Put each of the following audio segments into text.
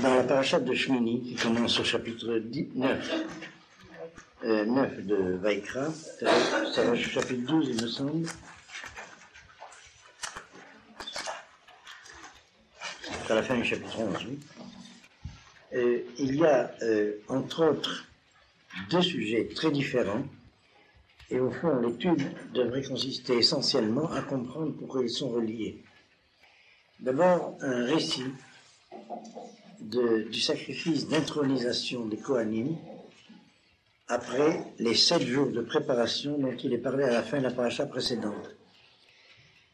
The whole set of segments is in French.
Dans la parashat de Shmini, qui commence au chapitre 9 de Vaikra, c'est le chapitre 12, il me semble. C'est à la fin du chapitre 11, oui. Il y a, entre autres, deux sujets très différents, et au fond, l'étude devrait consister essentiellement à comprendre pourquoi ils sont reliés. D'abord, un récit du sacrifice d'intronisation des Kohanim après les 7 jours de préparation dont il est parlé à la fin de la paracha précédente.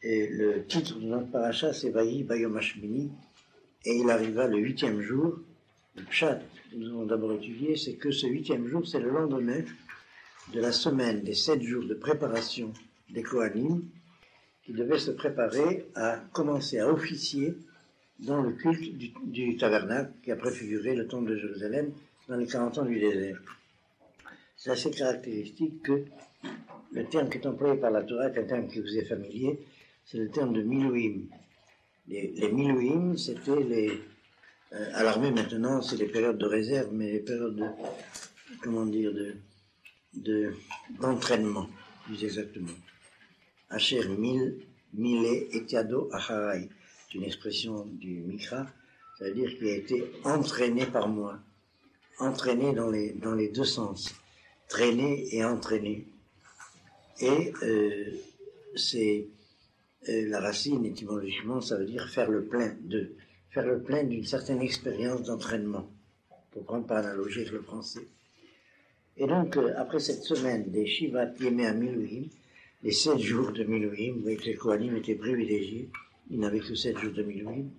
Et le titre de notre paracha, c'est Vayi Bayom Hashmini, et il arriva le 8e jour. Le pshat que nous avons d'abord étudié, c'est que ce 8e jour, c'est le lendemain de la semaine des 7 jours de préparation des Kohanim, qui devaient se préparer à commencer à officier dans le culte du tabernacle qui a préfiguré le temple de Jérusalem dans les 40 ans du désert. C'est assez caractéristique que le terme qui est employé par la Torah est un terme qui vous est familier, c'est le terme de milouim. Les milouim, c'était les... à l'armée maintenant, c'est les périodes de réserve, mais les périodes d'entraînement, plus exactement. Asher mile etiado acharai, c'est une expression du Mikra, ça veut dire qu'il a été entraîné par moi, entraîné dans les deux sens, traîné et entraîné. Et c'est la racine étymologiquement, ça veut dire faire le plein d'une certaine expérience d'entraînement, pour prendre par analogie avec le français. Et donc, après cette semaine des Shivat Yemei HaMiluim, les 7 jours de Miluim, vous voyez que les Kohanim étaient privilégiés, ils n'avaient que 7 jours de Miluim.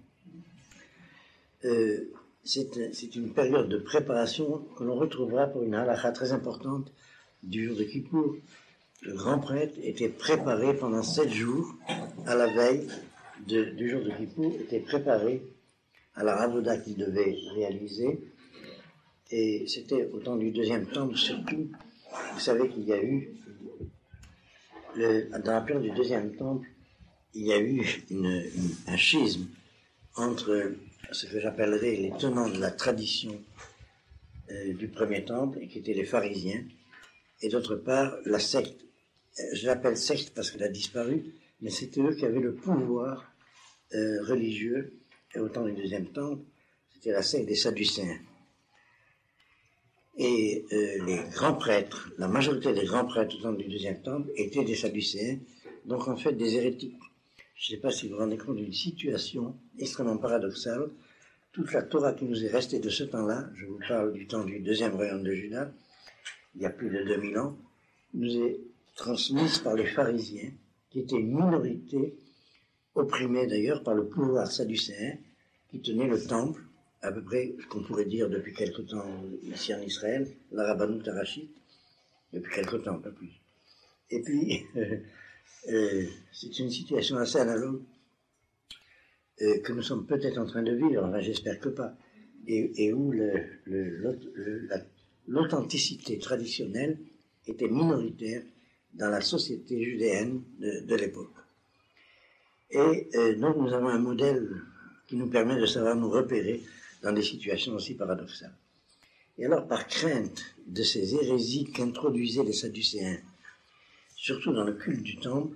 C'est une période de préparation que l'on retrouvera pour une halakha très importante du jour de Kippour. Le grand prêtre était préparé pendant 7 jours, à la veille du jour de Kippour, était préparé à la avoda qu'il devait réaliser. Et c'était au temps du deuxième temple, surtout, vous savez qu'il y a eu, dans la période du deuxième temple, il y a eu un schisme entre ce que j'appellerais les tenants de la tradition du premier temple, et qui étaient les pharisiens, et d'autre part la secte. Je l'appelle secte parce qu'elle a disparu, mais c'était eux qui avaient le pouvoir religieux, et au temps du deuxième temple, c'était la secte des Sadducéens. Et les grands prêtres, la majorité des grands prêtres au temps du deuxième temple étaient des Sadducéens, donc en fait des hérétiques. Je ne sais pas si vous vous rendez compte d'une situation extrêmement paradoxale. Toute la Torah qui nous est restée de ce temps-là, je vous parle du temps du deuxième royaume de Juda, il y a plus de 2000 ans, nous est transmise par les pharisiens, qui étaient une minorité, opprimée d'ailleurs par le pouvoir sadducéen, qui tenait le temple, à peu près ce qu'on pourrait dire depuis quelque temps ici en Israël, la rabbanout harachite, depuis quelque temps, pas plus. Et puis, c'est une situation assez analogue que nous sommes peut-être en train de vivre, enfin j'espère que pas, et où l'authenticité traditionnelle était minoritaire dans la société judéenne de l'époque. Et donc nous avons un modèle qui nous permet de savoir nous repérer dans des situations aussi paradoxales. Et alors, par crainte de ces hérésies qu'introduisaient les Sadducéens, surtout dans le culte du temple,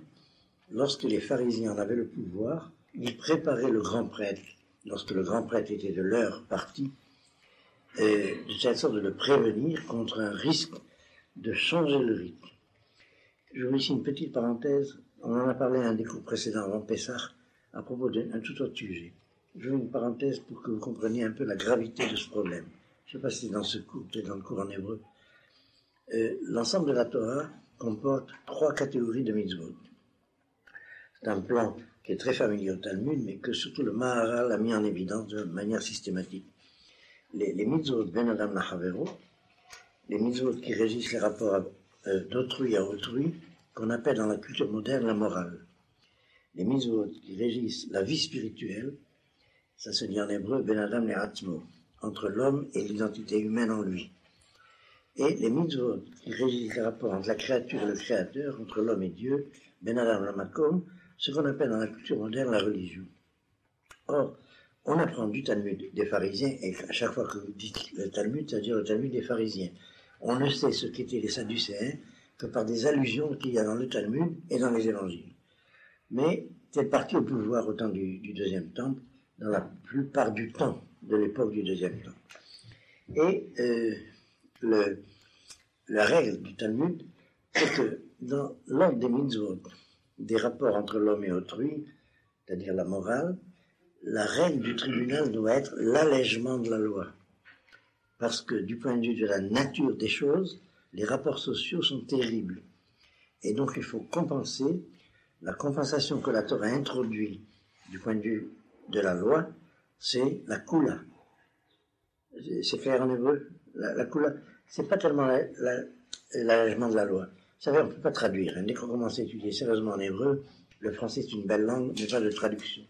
lorsque les pharisiens en avaient le pouvoir, ils préparaient le grand prêtre, lorsque le grand prêtre était de leur parti, de telle sorte de le prévenir contre un risque de changer le rite. Je vous ici une petite parenthèse, on en a parlé à un des cours précédents avant Pessah, à propos d'un tout autre sujet. Je veux une parenthèse pour que vous compreniez un peu la gravité de ce problème. Je ne sais pas si c'est dans ce cours, peut-être dans le cours en hébreu. L'ensemble de la Torah comporte 3 catégories de mitzvot. C'est un plan qui est très familier au Talmud, mais que surtout le Maharal a mis en évidence de manière systématique. Les mitzvot ben adam lachavero, les mitzvot qui régissent les rapports d'autrui à autrui, qu'on appelle dans la culture moderne la morale. Les mitzvot qui régissent la vie spirituelle, ça se dit en hébreu ben adam le'atzmo, entre l'homme et l'identité humaine en lui. Et les mitzvot qui régissent les rapports entre la créature et le créateur, entre l'homme et Dieu, ben adam la'makom, ce qu'on appelle dans la culture moderne la religion. Or, On apprend du Talmud des pharisiens, et à chaque fois que vous dites le Talmud, ça veut dire le Talmud des pharisiens. On ne sait ce qu'étaient les Sadducéens que par des allusions qu'il y a dans le Talmud et dans les évangiles. Mais c'est parti au pouvoir au temps du deuxième temple, dans la plupart du temps de l'époque du deuxième temple. Et la règle du Talmud, c'est que dans l'ordre des mitzvot, des rapports entre l'homme et autrui, c'est-à-dire la morale, la règle du tribunal doit être l'allègement de la loi. Parce que du point de vue de la nature des choses, les rapports sociaux sont terribles. Et donc il faut compenser. La compensation que la Torah introduit du point de vue de la loi, c'est la kula. C'est clair en hébreu? La kula, c'est pas tellement l'allègement de la loi. Vous savez, on ne peut pas traduire. Dès qu'on commence à étudier sérieusement en hébreu, le français c'est une belle langue, mais pas de traduction.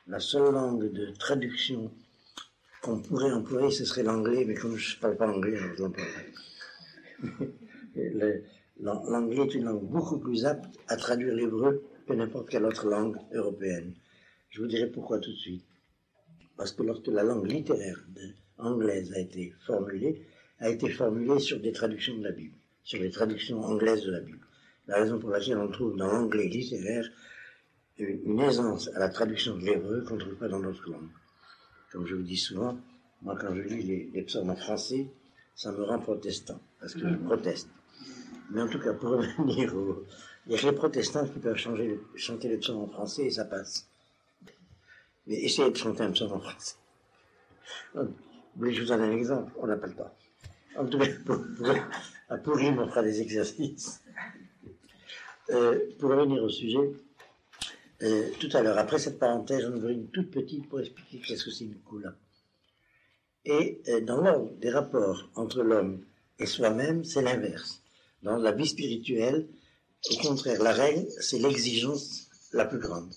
La seule langue de traduction qu'on pourrait employer, ce serait l'anglais, mais comme je ne parle pas anglais, je l'emploie pas. L'anglais est une langue beaucoup plus apte à traduire l'hébreu que n'importe quelle autre langue européenne. Je vous dirai pourquoi tout de suite. Parce que lorsque la langue littéraire anglaise a été formulée sur des traductions de la Bible, sur les traductions anglaises de la Bible. La raison pour laquelle on trouve dans l'anglais littéraire une aisance à la traduction de l'hébreu qu'on ne trouve pas dans d'autres langues. Comme je vous dis souvent, moi quand je lis les psaumes en français, ça me rend protestant, parce que je proteste. Mais en tout cas, pour revenir il y a que les protestants qui peuvent chanter les psaumes en français et ça passe. Mais essayez de chanter un psaume en français. Vous voulez que je vous donne un exemple? On n'a pas le temps. En tout cas, à Purim, on fera des exercices. Pour revenir au sujet, tout à l'heure, après cette parenthèse, j'en ouvre une toute petite pour expliquer qu'est-ce que c'est une kula. Et dans l'ordre des rapports entre l'homme et soi-même, c'est l'inverse. Dans la vie spirituelle, au contraire, la règle, c'est l'exigence la plus grande.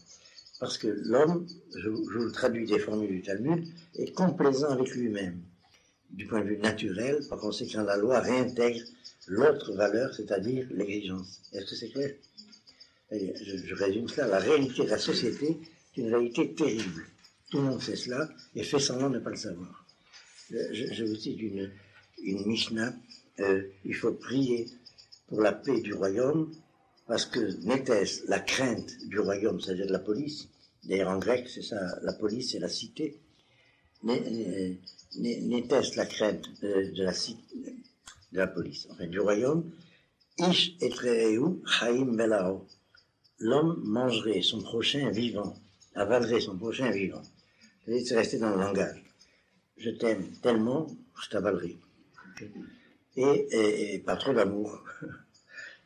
Parce que l'homme, je vous traduis des formules du Talmud, est complaisant avec lui-même. Du point de vue naturel, par conséquent, la loi réintègre l'autre valeur, c'est-à-dire l'exigence. Est-ce que c'est clair? Je résume cela. La réalité de la société est une réalité terrible. Tout le monde sait cela et fait semblant de ne pas le savoir. Je vous cite une Mishnah. Il faut prier pour la paix du royaume, parce que n'était-ce la crainte du royaume, c'est-à-dire de la police, d'ailleurs en grec c'est ça, la police c'est la cité, n'était-ce la crainte de la police, enfin du royaume, ish etreu chaim belao, l'homme mangerait son prochain vivant, avalerait son prochain vivant, c'est resté dans le langage, je t'aime tellement, je t'avalerai, et pas trop d'amour.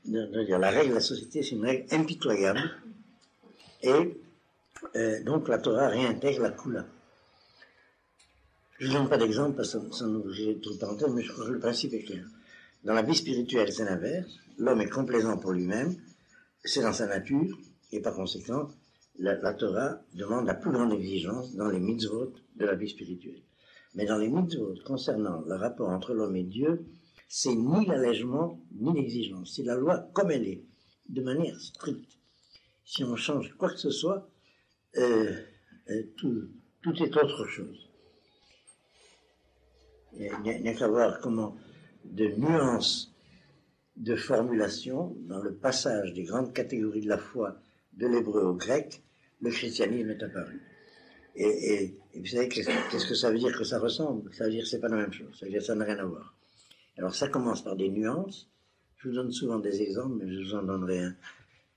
La règle de la société, c'est une règle impitoyable, et donc la Torah réintègre la kula. Je ne donne pas d'exemple parce que ça nous fait trop de parenthèses, mais je crois que le principe est clair. Dans la vie spirituelle, c'est l'inverse. L'homme est complaisant pour lui-même, c'est dans sa nature, et par conséquent, la Torah demande la plus grande exigence dans les mitzvot de la vie spirituelle. Mais dans les mitzvot concernant le rapport entre l'homme et Dieu, c'est ni l'allègement, ni l'exigence. C'est la loi comme elle est, de manière stricte. Si on change quoi que ce soit, tout est autre chose. Il n'y a qu'à voir comment de nuances de formulation, dans le passage des grandes catégories de la foi de l'hébreu au grec, le christianisme est apparu. Et vous savez, qu'est-ce que ça veut dire que ça ressemble? Ça veut dire que c'est pas la même chose, ça veut dire que ça n'a rien à voir. Alors ça commence par des nuances. Je vous donne souvent des exemples, mais je vous en donnerai un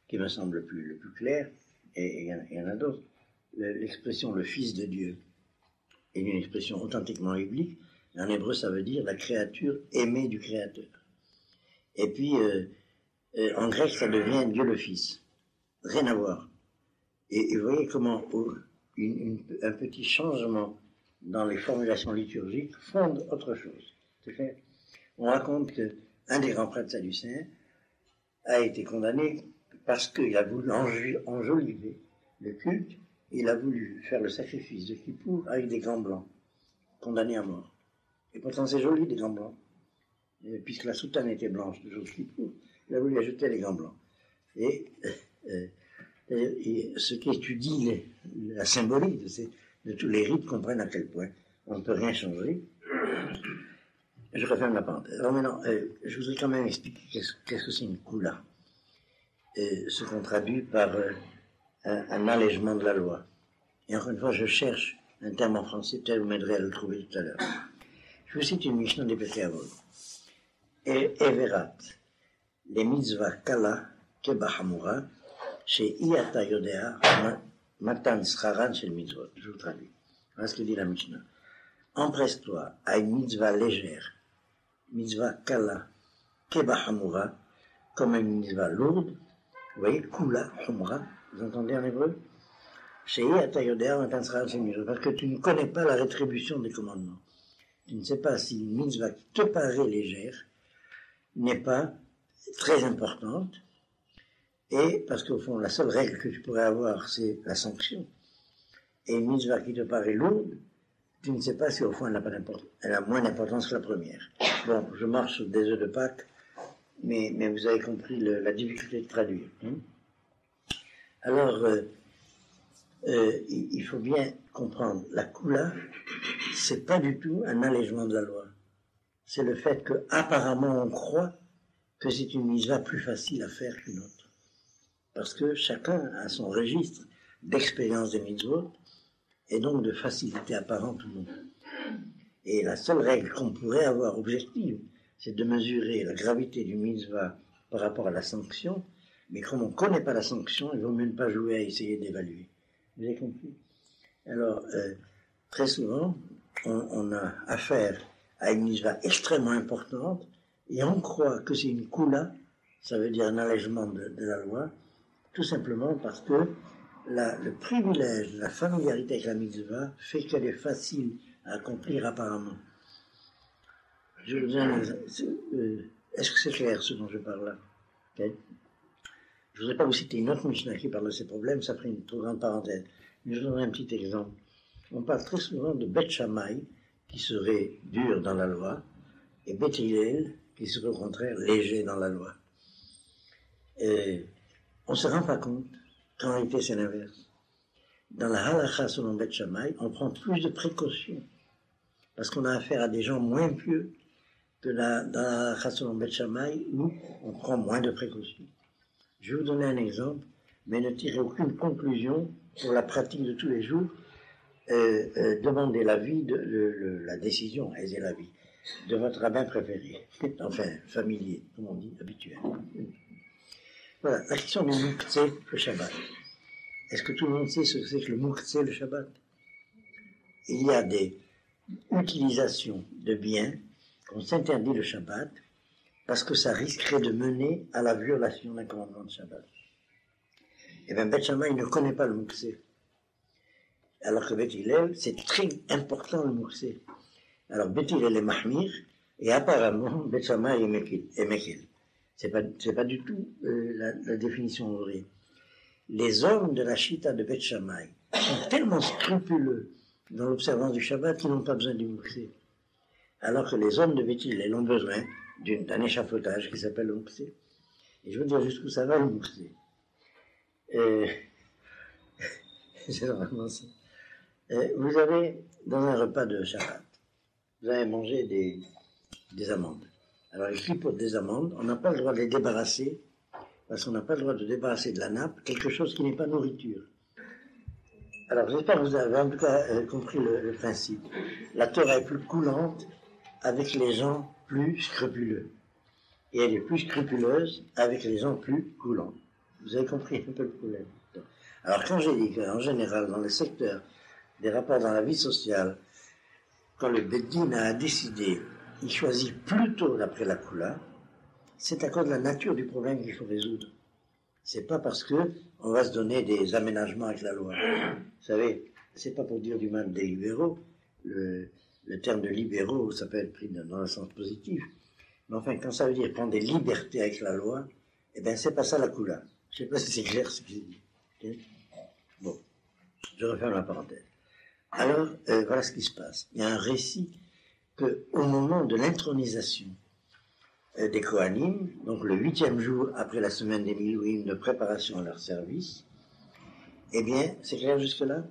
qui me semble le plus clair, et il y en a d'autres. L'expression le Fils de Dieu est une expression authentiquement biblique. En hébreu, ça veut dire la créature aimée du Créateur. Et puis, en grec, ça devient Dieu le Fils. Rien à voir. Et vous voyez comment un petit changement dans les formulations liturgiques fonde autre chose. C'est clair? On raconte qu'un des grands prêtres sadducéens a été condamné parce qu'il a voulu enjoliver le culte, il a voulu faire le sacrifice de Kippour avec des gants blancs, condamné à mort. Et pourtant c'est joli des gants blancs, puisque la soutane était blanche de jour de Kippour, il a voulu ajouter les gants blancs. Et ce qui étudie la symbolique de ces de tous les rites comprennent à quel point on ne peut rien changer. Je referme la parenthèse. Alors maintenant, je voudrais quand même expliquer qu'est-ce que c'est une Kula. Ce qu'on traduit par un allègement de la loi. Et encore une fois, je cherche un terme en français, peut-être vous m'aiderez à le trouver tout à l'heure. Je vous cite une Mishnah des Pirkei Avot. Everat, les mitzvah kala kebahamura, chez Iata Yodea, matan scharan chez le mitzvot. Je vous traduis. Voilà ce que dit la Mishnah. Empresse-toi à une mitzvah légère, mitzvah kala kebahamura, comme une mitzvah lourde. Vous voyez, kula, humra, vous entendez en hébreu? Chez Iata Yodea, matan scharan chez le mitzvot. Parce que tu ne connais pas la rétribution des commandements. Tu ne sais pas si une mitzvah qui te paraît légère n'est pas très importante, et parce qu'au fond, la seule règle que tu pourrais avoir, c'est la sanction. Et une mitzvah qui te paraît lourde, tu ne sais pas si au fond elle a moins d'importance que la première. Bon, je marche sur des œufs de Pâques, mais vous avez compris la difficulté de traduire. Alors, il faut bien comprendre, la Kula, c'est pas du tout un allègement de la loi. C'est le fait qu'apparemment on croit que c'est une mitzvah plus facile à faire qu'une autre. Parce que chacun a son registre d'expérience des mitzvot et donc de facilité apparente ou non. Et la seule règle qu'on pourrait avoir objective, c'est de mesurer la gravité du mitzvah par rapport à la sanction, mais comme on ne connaît pas la sanction, il ne vaut mieux ne pas jouer à essayer d'évaluer. Vous avez compris? Alors, très souvent, on a affaire à une mitzvah extrêmement importante, et on croit que c'est une kula, ça veut dire un allègement de la loi, tout simplement parce que le privilège de la familiarité avec la mitzvah fait qu'elle est facile à accomplir apparemment. Je vous donne est-ce que c'est clair ce dont je parle là? Okay. Je ne voudrais pas vous citer une autre Mishnah qui parle de ces problèmes, ça ferait une trop grande parenthèse. Mais je donnerai un petit exemple. On parle très souvent de Bet Shammai, qui serait dur dans la loi, et Bet Hillel, qui serait au contraire léger dans la loi. Et on ne se rend pas compte qu'en réalité c'est l'inverse. Dans la halakha selon Bet Shammai, on prend plus de précautions, parce qu'on a affaire à des gens moins pieux que dans la halakha selon Bet Shammai, où on prend moins de précautions. Je vais vous donner un exemple, mais ne tirez aucune conclusion pour la pratique de tous les jours. Demandez l'avis, la décision, et l'avis de votre rabbin préféré, enfin familier, comme on dit, habituel. Voilà, la question du Mouktsé, le Shabbat. Est-ce que tout le monde sait ce que c'est que le Mouktsé, le Shabbat? Il y a des utilisations de biens qu'on s'interdit le Shabbat parce que ça risquerait de mener à la violation d'un commandement de Shabbat. Eh bien, Bet Shammai ne connaît pas le Mouktsé. Alors que Bet Hillel, c'est très important le Mouktsé. Alors Bet Hillel est Mahmir, et apparemment Bet Shammai est Mekil. C'est pas du tout la définition vraie. Les hommes de la Shita de Bet Shammai sont tellement scrupuleux dans l'observance du Shabbat qu'ils n'ont pas besoin du Mouktsé. Alors que les hommes de Bet Hillel ont besoin d'un échafaudage qui s'appelle le Mouktsé. Et je veux dire jusqu'où ça va le Mouktsé. C'est vraiment ça. Vous avez, dans un repas de Shabbat, vous avez mangé des amandes. Alors, les clipotes des amandes, on n'a pas le droit de les débarrasser, parce qu'on n'a pas le droit de débarrasser de la nappe quelque chose qui n'est pas nourriture. Alors, j'espère que vous avez en tout cas compris le principe. La Torah est plus coulante avec les gens plus scrupuleux. Et elle est plus scrupuleuse avec les gens plus coulants. Vous avez compris un peu le problème. Alors, quand j'ai dit qu'en général, dans le secteur des rapports dans la vie sociale, quand le Beddin a décidé, il choisit plutôt d'après la Kula, c'est à cause de la nature du problème qu'il faut résoudre. C'est pas parce que on va se donner des aménagements avec la loi. Vous savez, c'est pas pour dire du mal des libéraux. Le terme de libéraux, ça peut être pris dans le sens positif. Mais enfin, quand ça veut dire prendre des libertés avec la loi, eh bien, c'est pas ça la Kula. Je sais pas si c'est clair ce que j'ai dit. Okay? Bon, je referme la parenthèse. Alors, voilà ce qui se passe. Il y a un récit qu'au moment de l'intronisation des Kohanim, donc le 8e jour après la semaine des Milouim de préparation à leur service, eh bien, c'est clair jusque-là?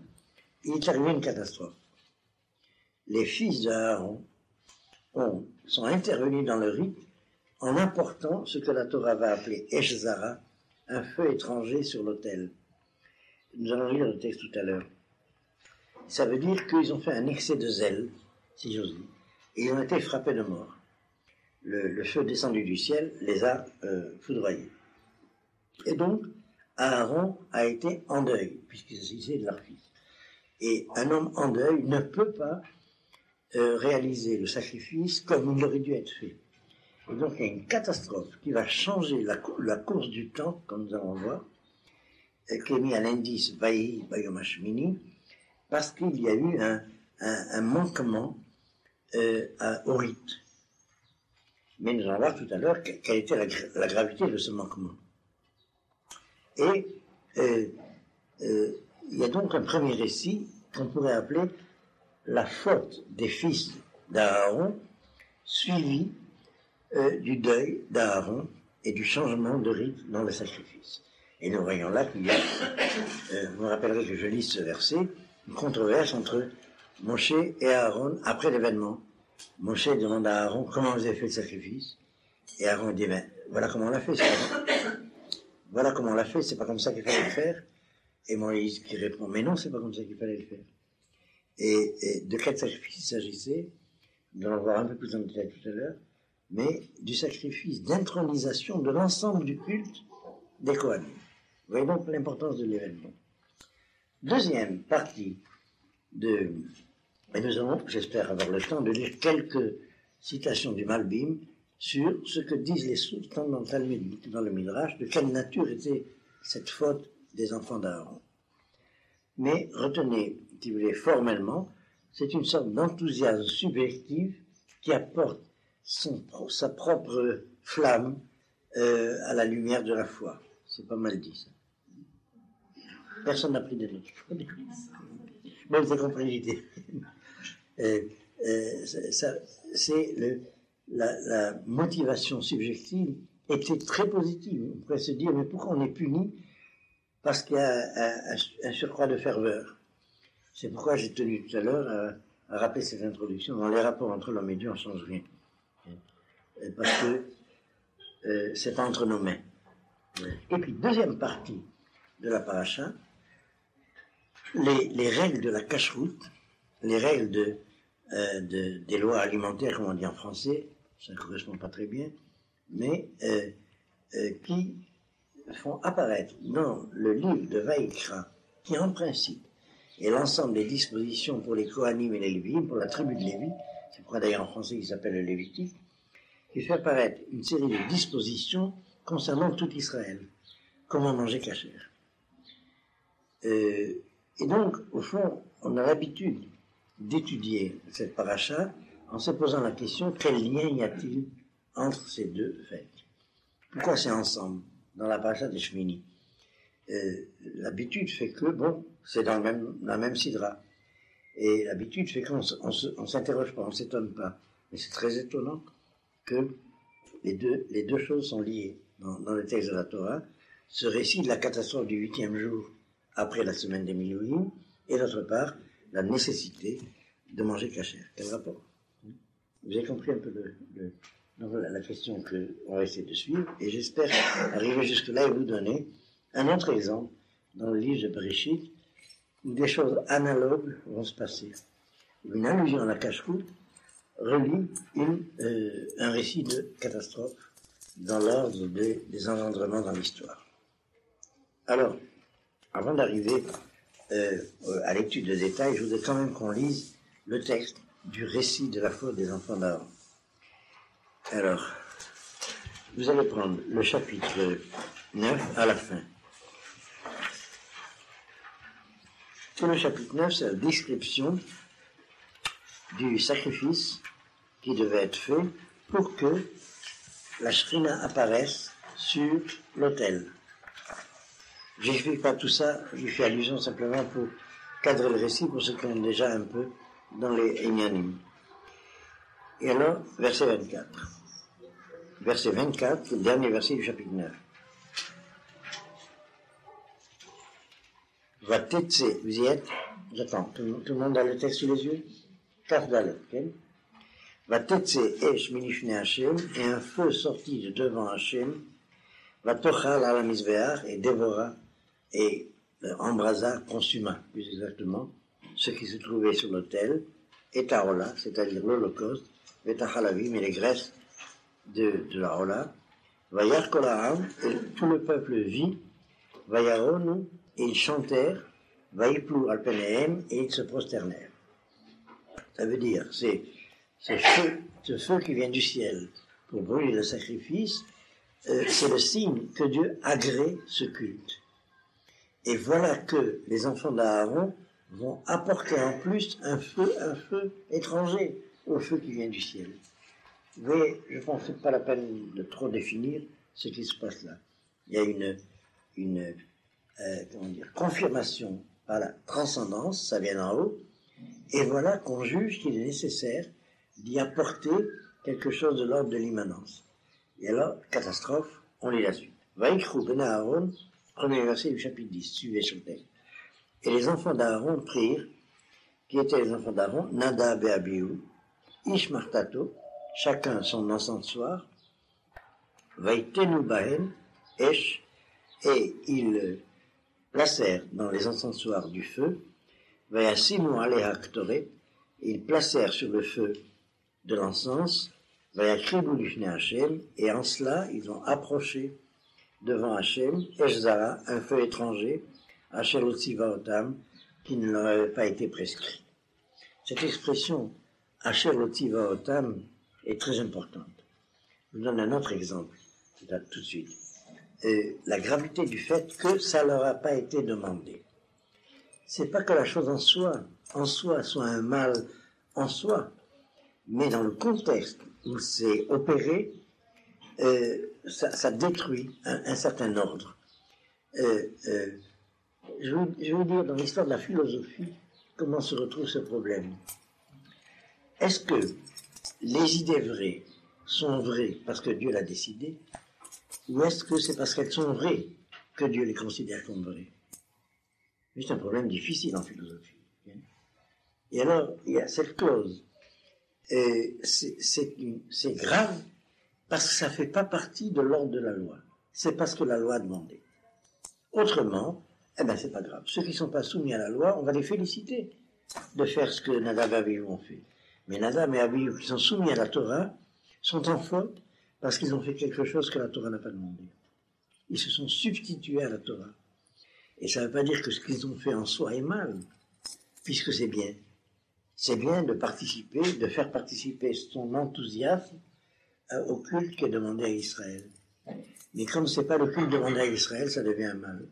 il est arrivé une catastrophe. Les fils d'Aaron sont intervenus dans le rite en apportant ce que la Torah va appeler Eshzara, un feu étranger sur l'autel. Nous allons lire le texte tout à l'heure. Ça veut dire qu'ils ont fait un excès de zèle, si j'ose dire, et ils ont été frappés de mort. Le feu descendu du ciel les a foudroyés. Et donc, Aaron a été en deuil, puisqu'il s'agissait de leur fils. Et un homme en deuil ne peut pas réaliser le sacrifice comme il aurait dû être fait. Et donc, il y a une catastrophe qui va changer la course du temps, comme nous allons voir, qui est mis à l'indice Vaï Bayom Hashmini, parce qu'il y a eu un manquement au rite. Mais nous allons voir tout à l'heure quelle était la gravité de ce manquement. Et il y a donc un premier récit qu'on pourrait appeler la faute des fils d'Aaron, suivi du deuil d'Aaron et du changement de rite dans le sacrifice. Et nous voyons là qu'il y a, vous me rappellerez que je lis ce verset, une controverse entre Moshe et Aaron après l'événement. Moshe demande à Aaron comment vous avez fait le sacrifice. Et Aaron dit, ben, voilà comment on l'a fait. Voilà comment on l'a fait, c'est pas comme ça qu'il fallait le faire. Et Moïse qui répond, mais non, c'est pas comme ça qu'il fallait le faire. Et de quel sacrifice il s'agissait, nous allons voir un peu plus en détail tout à l'heure, mais du sacrifice d'intronisation de l'ensemble du culte des Kohanim. Vous voyez donc l'importance de l'événement. Deuxième partie et nous allons, j'espère avoir le temps de lire quelques citations du Malbim sur ce que disent les sultans dans le Talmud, dans le Midrash, de quelle nature était cette faute des enfants d'Aaron. Mais retenez, si vous voulez, formellement, c'est une sorte d'enthousiasme subjectif qui apporte sa propre flamme à la lumière de la foi. C'est pas mal dit, ça. Personne n'a pris des notes. Bon, vous avez compris l'idée. La motivation subjective était très positive. On pourrait se dire, mais pourquoi on est puni parce qu'il y a un surcroît de ferveur. C'est pourquoi j'ai tenu tout à l'heure à rappeler cette introduction. Dans les rapports entre l'homme et Dieu, on ne change rien. Parce que c'est entre nos mains. Et puis, deuxième partie de la paracha, les règles de la cacheroute, les règles des lois alimentaires, comme on dit en français, ça ne correspond pas très bien, mais qui font apparaître dans le livre de Vaïkra, qui en principe est l'ensemble des dispositions pour les Kohanim et les Lévites, pour la tribu de Lévi, c'est pourquoi d'ailleurs en français il s'appelle le Lévitique, qui fait apparaître une série de dispositions concernant tout Israël, comment manger cachère. Et donc, au fond, on a l'habitude d'étudier cette paracha en se posant la question, quel lien y a-t-il entre ces deux fêtes? Pourquoi c'est ensemble dans la paracha des Shmini? L'habitude fait que, bon, c'est dans la même sidra. Et l'habitude fait qu'on s'interroge pas, on s'étonne pas. Mais c'est très étonnant que les deux choses sont liées dans le texte de la Torah. Ce récit de la catastrophe du 8e jour après la semaine des Milouïm, et d'autre part, la nécessité de manger cachère. Quel rapport? Vous avez compris un peu la question qu'on va essayer de suivre, et j'espère arriver jusque-là et vous donner un autre exemple dans le livre de Bereshit, où des choses analogues vont se passer. Une allusion à la cacheroute relie un récit de catastrophe dans l'ordre des engendrements dans l'histoire. Alors, avant d'arriver à l'étude de détails, je voudrais quand même qu'on lise le texte du récit de la faute des enfants d'Aaron. Alors, vous allez prendre le chapitre 9 à la fin. Tout le chapitre 9, c'est la description du sacrifice qui devait être fait pour que la Shrina apparaisse sur l'autel. Je n'explique pas tout ça, je fais allusion simplement pour cadrer le récit pour ceux qui sont déjà un peu dans les Inyanim. Et alors, verset 24. Verset 24, le dernier verset du chapitre 9. Vatetse, vous y êtes? J'attends. Tout le monde a le texte sous les yeux? Kaf Dalet, ok? Va tetse esh minifne Hachem, et un feu sorti de devant Hachem, va tochal à la misbéach, et dévora, et embrasa, consuma, plus exactement, ce qui se trouvait sur l'autel, et taola, c'est-à-dire l'Holocauste, et tachalavim, et les graisses de la hola, va yarkolaam, et tout le peuple vit, va yaronu, et ils chantèrent, va yiplou alpenehem, et ils se prosternèrent. Ça veut dire, ce feu qui vient du ciel pour brûler le sacrifice, c'est le signe que Dieu agrée ce culte. Et voilà que les enfants d'Aaron vont apporter en plus un feu étranger au feu qui vient du ciel. Vous voyez, je pense que ce n'est pas la peine de trop définir ce qui se passe là. Il y a une confirmation par la transcendance, ça vient d'en haut, et voilà qu'on juge qu'il est nécessaire d'y apporter quelque chose de l'ordre de l'immanence. Et alors, catastrophe, on lit la suite. Vaïkrou ben Aaron, premier verset du chapitre 10, suivez sur le texte. Et les enfants d'Aaron prirent, qui étaient les enfants d'Aaron, Nadab et Abihu, Ish Martato, chacun son encensoir, Vaïtenu Bahen, Esh, et ils placèrent dans les encensoirs du feu, Vayasimu Aleha Ktoret, ils placèrent sur le feu de l'encens, Vayakribu Lifnei Hachem, et en cela, ils ont approché devant Hachem, Eshzara, un feu étranger, Asher Otziva Otam, qui ne leur avait pas été prescrit. Cette expression, Asher Otziva Otam, est très importante. Je vous donne un autre exemple, tout de suite. La gravité du fait que ça ne leur a pas été demandé. C'est pas que la chose en soi soit un mal en soi, mais dans le contexte où c'est opéré, ça détruit un certain ordre. Je vais vous dire dans l'histoire de la philosophie comment se retrouve ce problème. Est-ce que les idées vraies sont vraies parce que Dieu l'a décidé, ou est-ce que c'est parce qu'elles sont vraies que Dieu les considère comme vraies? C'est un problème difficile en philosophie. Et alors, il y a cette clause. C'est grave parce que ça ne fait pas partie de l'ordre de la loi. C'est parce que la loi a demandé. Autrement, c'est pas grave. Ceux qui ne sont pas soumis à la loi, on va les féliciter de faire ce que Nadab et Abihu ont fait. Mais Nadab et Abihu qui sont soumis à la Torah sont en faute parce qu'ils ont fait quelque chose que la Torah n'a pas demandé. Ils se sont substitués à la Torah. Et ça ne veut pas dire que ce qu'ils ont fait en soi est mal, puisque c'est bien. C'est bien de participer, de faire participer son enthousiasme au culte qui est demandé à Israël. Mais comme ce n'est pas le culte demandé à Israël, ça devient un mal.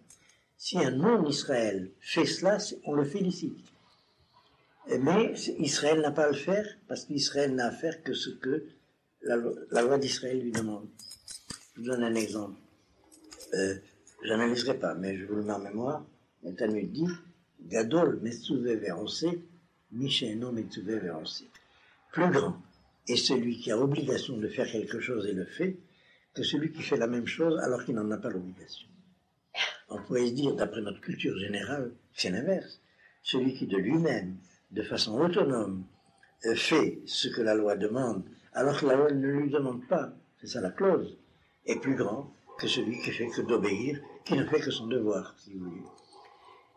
Si un non-Israël fait cela, on le félicite. Mais Israël n'a pas à le faire, parce qu'Israël n'a à faire que ce que la loi d'Israël lui demande. Je vous donne un exemple. J'analyserai pas, mais je vous le mets en mémoire. Le Talmud dit Gadol Metsuvé Verosé, Misheno Metsuvé Verosé. Plus grand est celui qui a obligation de faire quelque chose et le fait, que celui qui fait la même chose alors qu'il n'en a pas l'obligation. On pourrait se dire, d'après notre culture générale, c'est l'inverse. Celui qui de lui-même, de façon autonome, fait ce que la loi demande, alors que la loi ne lui demande pas, c'est ça la clause, est plus grand que celui qui fait que d'obéir, qui ne fait que son devoir, si vous voulez.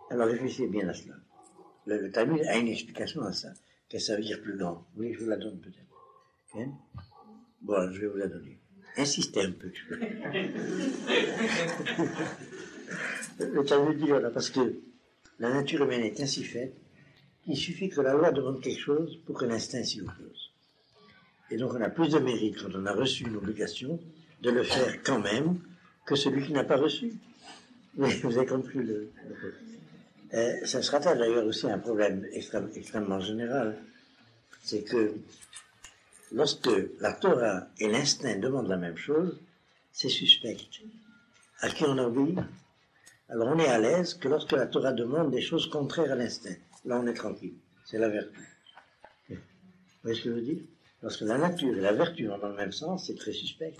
Alors réfléchissez bien à cela. Le Talmud a une explication à ça. Qu'est-ce que ça veut dire plus grand? Oui, je vous la donne peut-être. Okay? Bon, je vais vous la donner. Insistez un peu. Le Talmud dit voilà, parce que la nature humaine est ainsi faite, il suffit que la loi demande quelque chose pour que l'instinct s'y oppose. Et donc on a plus de mérite quand on a reçu une obligation de le faire quand même que celui qui n'a pas reçu. Vous avez compris le ça se rattache d'ailleurs aussi à un problème extrêmement général. C'est que lorsque la Torah et l'instinct demandent la même chose, c'est suspect. À qui on obéit? Alors on est à l'aise que lorsque la Torah demande des choses contraires à l'instinct. Là on est tranquille. C'est la vertu. Vous voyez ce que je veux dire? Lorsque la nature et la vertu vont dans le même sens, c'est très suspect.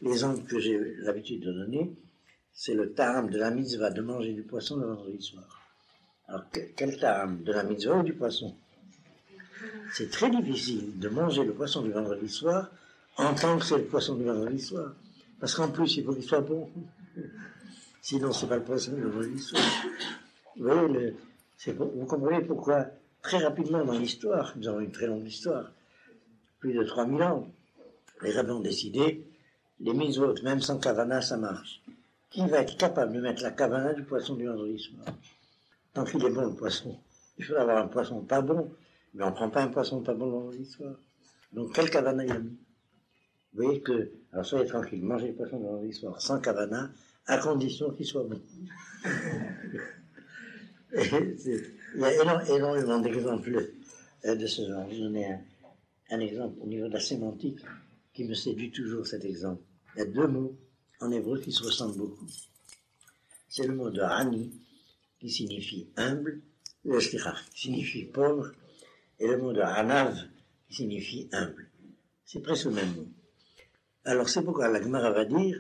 L'exemple que j'ai l'habitude de donner, c'est le ta'am de la mitzvah de manger du poisson le vendredi soir. Alors, quel ta'am, de la mitzvah ou du poisson? C'est très difficile de manger le poisson du vendredi soir en tant que c'est le poisson du vendredi soir. Parce qu'en plus, il faut qu'il soit bon. Sinon, c'est pas le poisson du vendredi soir. Vous voyez, vous comprenez pourquoi, très rapidement dans l'histoire, nous avons une très longue histoire, plus de 3000 ans, les rabbins ont décidé, les mitzvot, même sans kavana, ça marche. Qui va être capable de mettre la kavana du poisson du vendredi soir? Tant qu'il est bon, le poisson. Il faut avoir un poisson pas bon, mais on ne prend pas un poisson pas bon le vendredi soir. Donc, quel kavana il a mis? Vous voyez que, alors soyez tranquille, mangez le poisson le vendredi soir sans kavana, à condition qu'il soit bon. Il y a énormément d'exemples de ce genre. Je vais donner un exemple au niveau de la sémantique qui me séduit toujours, cet exemple. Il y a deux mots en hébreu qui se ressemblent beaucoup. C'est le mot de Ani, qui signifie humble, qui signifie pauvre, et le mot de Anav, qui signifie humble. C'est presque le même mot. Alors c'est pourquoi la Gemara va dire,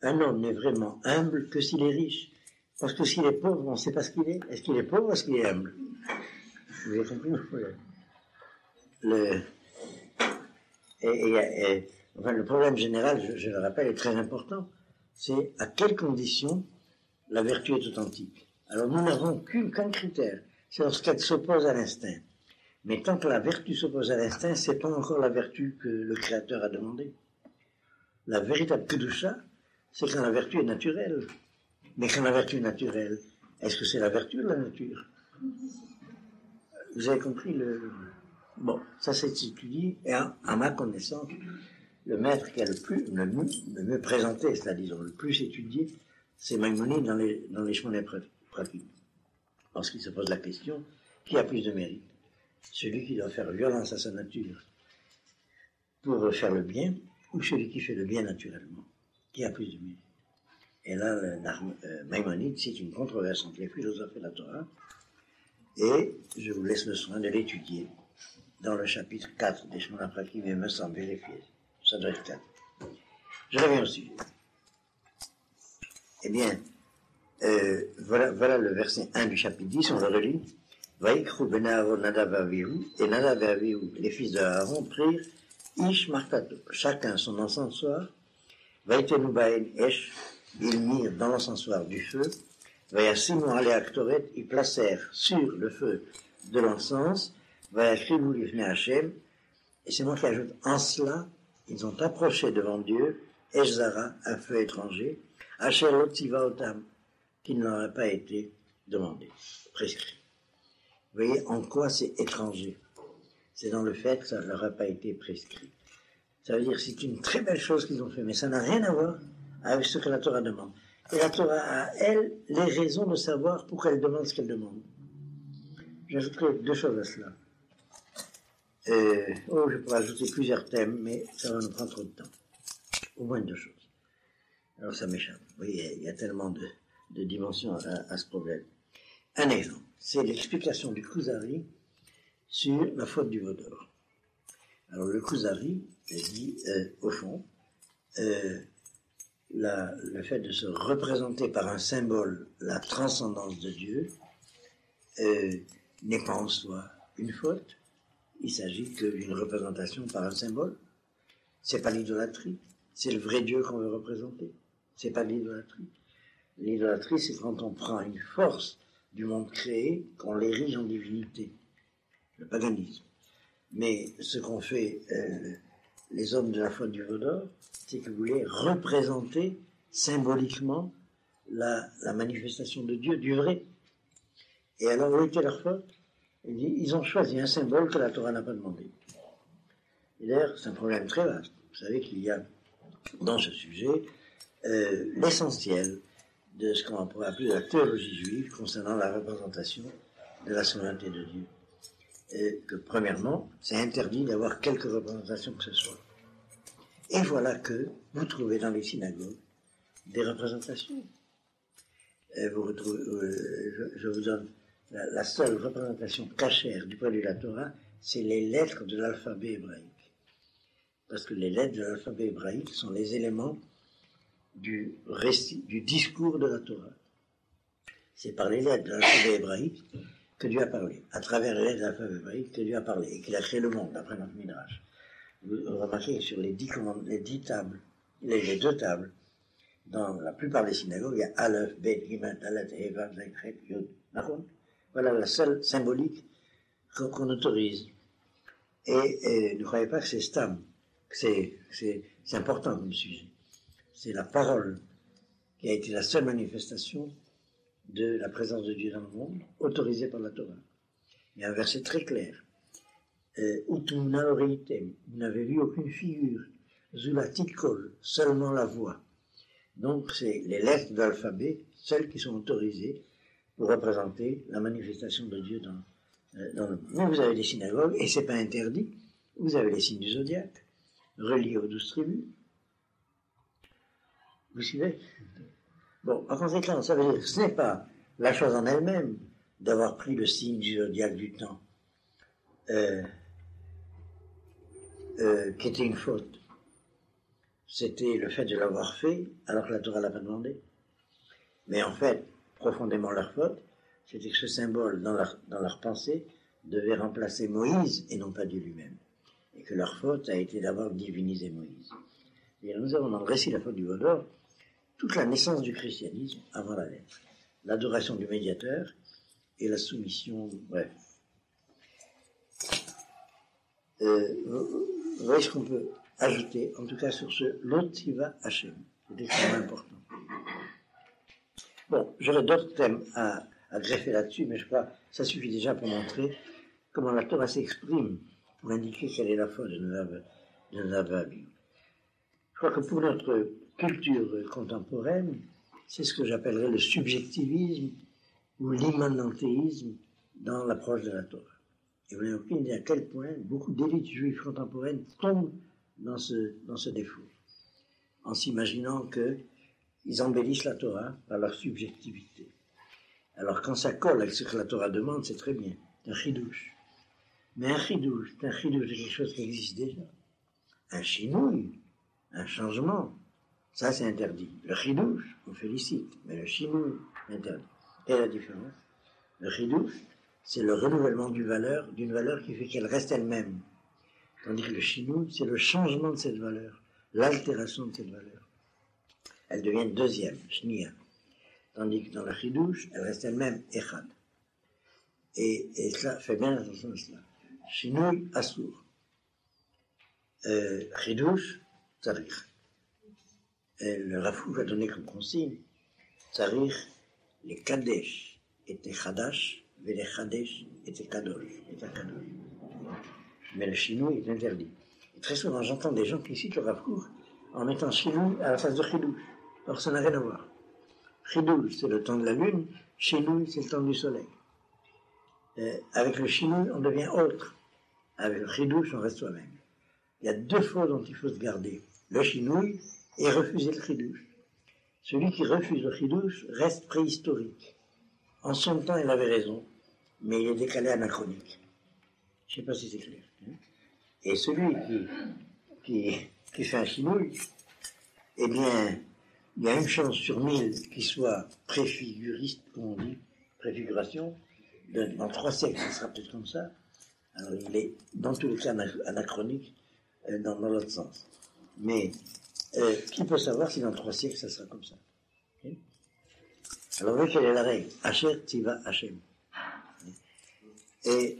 un homme n'est vraiment humble que s'il est riche. Parce que s'il est pauvre, on ne sait pas ce qu'il est. Est-ce qu'il est pauvre ou est-ce qu'il est humble? Vous avez compris? Enfin, le problème général, je le rappelle, est très important. C'est à quelles conditions la vertu est authentique. Alors nous n'avons qu'un critère, c'est lorsqu'elle s'oppose à l'instinct. Mais tant que la vertu s'oppose à l'instinct, c'est pas encore la vertu que le Créateur a demandé. La véritable kedusha, c'est quand la vertu est naturelle. Mais quand la vertu est naturelle, est-ce que c'est la vertu de la nature? Vous avez compris Bon, ça c'est étudié, et à ma connaissance, le maître qui a le mieux présenté, c'est-à-dire le plus étudié, c'est Maïmonide dans les chemins pratiques. Parce qu'il se pose la question, qui a plus de mérite? Celui qui doit faire violence à sa nature pour faire le bien, ou celui qui fait le bien naturellement? Qui a plus de mérite? Et là, Maïmonide, c'est une controverse entre les philosophes et la Torah, et je vous laisse le soin de l'étudier dans le chapitre 4 des chemins pratiques, mais me semble vérifier. Ça doit être 4. Je reviens au sujet. Eh bien, voilà le verset 1 du chapitre 10, on le relit. Vaïkrou ben Aaron Nadav Avihu, et Nadav et Avihu, les fils de Aaron, prirent Ish Martato, chacun son encensoir. Vaïtenu Baen Esh, ils mirent dans l'encensoir du feu. Vayassimu ale Aktoret, ils placèrent sur le feu de l'encens. Vayakrivu Livne Hashem, et c'est moi qui ajoute, en cela, ils ont approché devant Dieu, Eshzara, un feu étranger, Asher Lotziva Otam, qui ne leur a pas été demandé, prescrit. Vous voyez en quoi c'est étranger? C'est dans le fait que ça ne leur a pas été prescrit. Ça veut dire que c'est une très belle chose qu'ils ont fait, mais ça n'a rien à voir avec ce que la Torah demande. Et la Torah a, elle, les raisons de savoir pourquoi elle demande ce qu'elle demande. J'ajouterai deux choses à cela. Je pourrais ajouter plusieurs thèmes, mais ça va nous prendre trop de temps. Au moins deux choses. Alors ça m'échappe. Vous voyez, il y a tellement de dimensions à ce problème. Un exemple, c'est l'explication du Kuzari sur la faute du Vaudor. Alors le Kuzari dit, au fond, le fait de se représenter par un symbole la transcendance de Dieu n'est pas en soi une faute. Il s'agit que d'une représentation par un symbole. C'est pas l'idolâtrie, c'est le vrai Dieu qu'on veut représenter. C'est pas l'idolâtrie. L'idolâtrie, c'est quand on prend une force du monde créé, qu'on l'érige en divinité. Le paganisme. Mais ce qu'ont fait les hommes de la faute du Vaudor, c'est qu'ils voulaient représenter symboliquement la manifestation de Dieu, du vrai. Et alors, où était leur faute? Ils ont choisi un symbole que la Torah n'a pas demandé. Et d'ailleurs, c'est un problème très vaste. Vous savez qu'il y a dans ce sujet l'essentiel de ce qu'on pourrait appeler la théologie juive concernant la représentation de la souveraineté de Dieu. Et que premièrement, c'est interdit d'avoir quelque représentation que ce soit. Et voilà que vous trouvez dans les synagogues des représentations. Et vous retrouvez, je vous donne la seule représentation cachère du point de vue de la Torah, c'est les lettres de l'alphabet hébraïque. Parce que les lettres de l'alphabet hébraïque sont les éléments du récit, du discours de la Torah. C'est par les lettres de l'alphabet hébraïque que Dieu a parlé. À travers les lettres de l'alphabet hébraïque que Dieu a parlé. Et qu'il a créé le monde, d'après notre Midrash. Vous remarquez que sur les 10 tables, les 2 tables, dans la plupart des synagogues, il y a Aleph, Bet, Gimel, Dalet, Eva, Zek, Chet, Yod. Voilà la seule symbolique qu'on autorise. Et ne croyez pas que c'est stam, que c'est important comme sujet. C'est la parole qui a été la seule manifestation de la présence de Dieu dans le monde, autorisée par la Torah. Il y a un verset très clair. Utumna oreitem, vous n'avez vu aucune figure. Zulatikol, seulement la voix. Donc c'est les lettres de l'alphabet, celles qui sont autorisées pour représenter la manifestation de Dieu dans le monde. Mais vous avez des synagogues, et c'est pas interdit. Vous avez les signes du zodiaque, reliés aux 12 tribus. Vous suivez? Bon, en conséquence, ça veut dire que ce n'est pas la chose en elle-même d'avoir pris le signe du zodiaque du temps qui était une faute. C'était le fait de l'avoir fait alors que la Torah l'a pas demandé. Mais en fait, profondément leur faute, c'était que ce symbole dans leur pensée devait remplacer Moïse et non pas Dieu lui-même. Et que leur faute a été d'avoir divinisé Moïse. Et nous avons dans le récit de la faute du veau d'or toute la naissance du christianisme avant la lettre. L'adoration du médiateur et la soumission, bref. Vous voyez ce qu'on peut ajouter, en tout cas sur ce Lotiva Hachem. C'est extrêmement important. Bon, j'aurais d'autres thèmes à greffer là-dessus, mais je crois que ça suffit déjà pour montrer comment la Torah s'exprime pour indiquer quelle est la foi de Nadav et Abihu. Je crois que pour notre culture contemporaine, c'est ce que j'appellerais le subjectivisme ou l'immanentéisme dans l'approche de la Torah. Et vous n'avez aucune idée à quel point beaucoup d'élites juives contemporaines tombent dans ce défaut, en s'imaginant qu'ils embellissent la Torah par leur subjectivité. Alors quand ça colle avec ce que la Torah demande, c'est très bien, c'est un chidouche. Mais un chidouche, c'est quelque chose qui existe déjà. Un chinouille, un changement, ça c'est interdit. Le chidouche, on félicite, mais le chinouille, interdit. Quelle est la différence? Le chidouche, c'est le renouvellement d'une valeur qui fait qu'elle reste elle-même. Tandis que le chinouille, c'est le changement de cette valeur, l'altération de cette valeur. Elle devient deuxième, shnia. Tandis que dans le chidouche, elle reste elle-même echad. Et cela, fait bien attention à cela. Chinouille, assour. Chidouche, tzarich. Le Rafouk a donné comme consigne, tzarich, les kadesh étaient chadash, et les chadesh étaient kadosh. Mais le chinouille est interdit. Et très souvent, j'entends des gens qui citent le Rafouk en mettant chinouille à la face de chidouche. Alors ça n'a rien à voir. Chidouche, c'est le temps de la lune, chinouille, c'est le temps du soleil. Avec le chinouille, on devient autre. Avec le chidouche, on reste soi-même. Il y a 2 fautes dont il faut se garder. Le chinouille et refuser le chidouche. Celui qui refuse le chidouche reste préhistorique. En son temps, il avait raison, mais il est décalé anachronique. Je ne sais pas si c'est clair. Et celui qui fait un chinouille, eh bien, il y a une chance sur 1000 qu'il soit préfiguriste, comme on dit, préfiguration. Dans 3 siècles, il sera peut-être comme ça. Alors, il est, dans tous les cas, anachronique dans l'autre sens. Mais, qui peut savoir si dans 3 siècles, ça sera comme ça? Okay? Alors, vous voyez quelle est la règle? Asher tiva Hashem. Et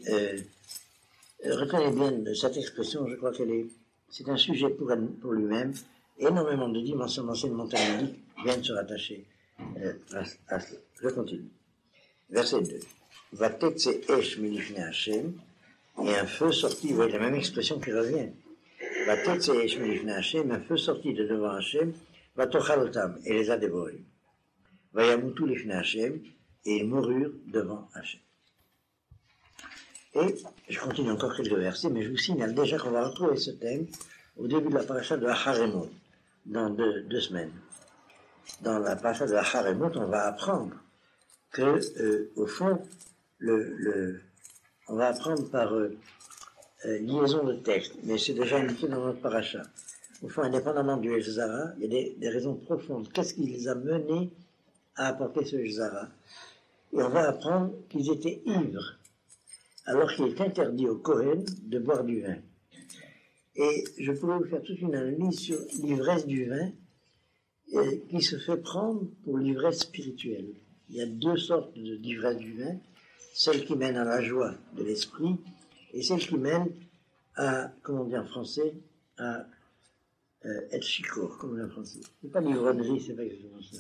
retenez bien cette expression, je crois c'est un sujet pour lui-même. Énormément de dimensions d'enseignement talmudique viennent se rattacher à cela. Je continue. Verset 2. Vatetse esh milifne Hashem, et un feu sorti, vous voyez la même expression qui revient. Vatetse esh milifne Hashem, un feu sorti de devant Hashem, vatochalotam, et les a dévorés. Vayamutu lifne Hashem, et ils moururent devant Hashem. Et je continue encore quelques versets, mais je vous signale déjà qu'on va retrouver ce thème au début de la paracha de Acharemot, dans 2 semaines. Dans la paracha de Acharemot, on va apprendre que, au fond, on va apprendre par liaison de texte, mais c'est déjà indiqué dans notre paracha. Au fond, indépendamment du Ezra, il y a des raisons profondes. Qu'est-ce qui les a menés à apporter ce Ezra? Et on va apprendre qu'ils étaient ivres, alors qu'il est interdit au Kohen de boire du vin. Et je pourrais vous faire toute une analyse sur l'ivresse du vin qui se fait prendre pour l'ivresse spirituelle. Il y a deux sortes d'ivresse du vin, celle qui mène à la joie de l'esprit et celle qui mène à, comment on dit en français, à être chicour, comme on dit en français. C'est pas l'ivronnerie, c'est pas exactement ça.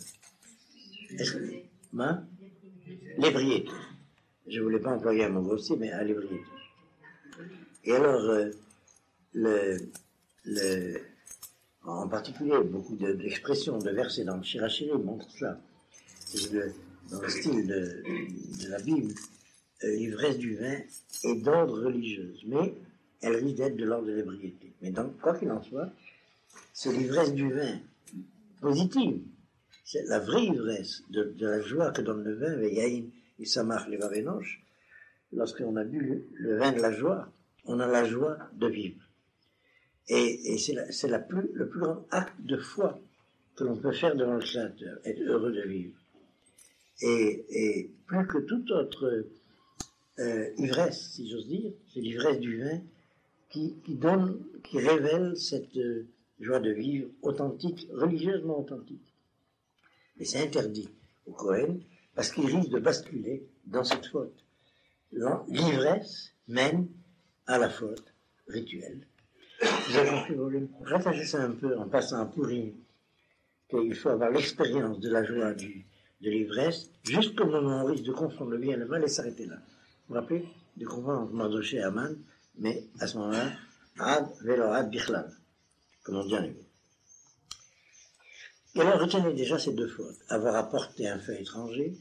Est-ce que, l'ébriété. Je ne voulais pas employer un mot grossier, mais à l'ébriété. Et alors, en particulier, beaucoup d'expressions, de versets dans le Shirachiri montrent cela. Dans le style de la Bible, l'ivresse du vin est d'ordre religieuse, mais elle risque d'être de l'ordre de l'ébriété. Mais donc, quoi qu'il en soit, c'est l'ivresse du vin positive. C'est la vraie ivresse de la joie que donne le vin, Veyaïn et Samach les Vavenoch. Lorsqu'on a bu le vin de la joie, on a la joie de vivre. Et c'est le plus grand acte de foi que l'on peut faire devant le Créateur, être heureux de vivre. Et plus que toute autre ivresse, si j'ose dire, c'est l'ivresse du vin qui révèle cette joie de vivre authentique, religieusement authentique. Mais c'est interdit au Kohen parce qu'il risque de basculer dans cette faute. L'ivresse mène à la faute rituelle. Vous avez compris, vous rattachez ça un peu en passant à Pourim, qu'il faut avoir l'expérience de la joie de l'ivresse, jusqu'au moment où on risque de confondre le bien et le mal et s'arrêter là. Vous vous rappelez de confondre entre Mardoché et Aman, mais à ce moment-là, Ad velo Ad Bichlal, comme on dit en hébreu. Et alors, retenez déjà ces deux fautes. Avoir apporté un fait étranger,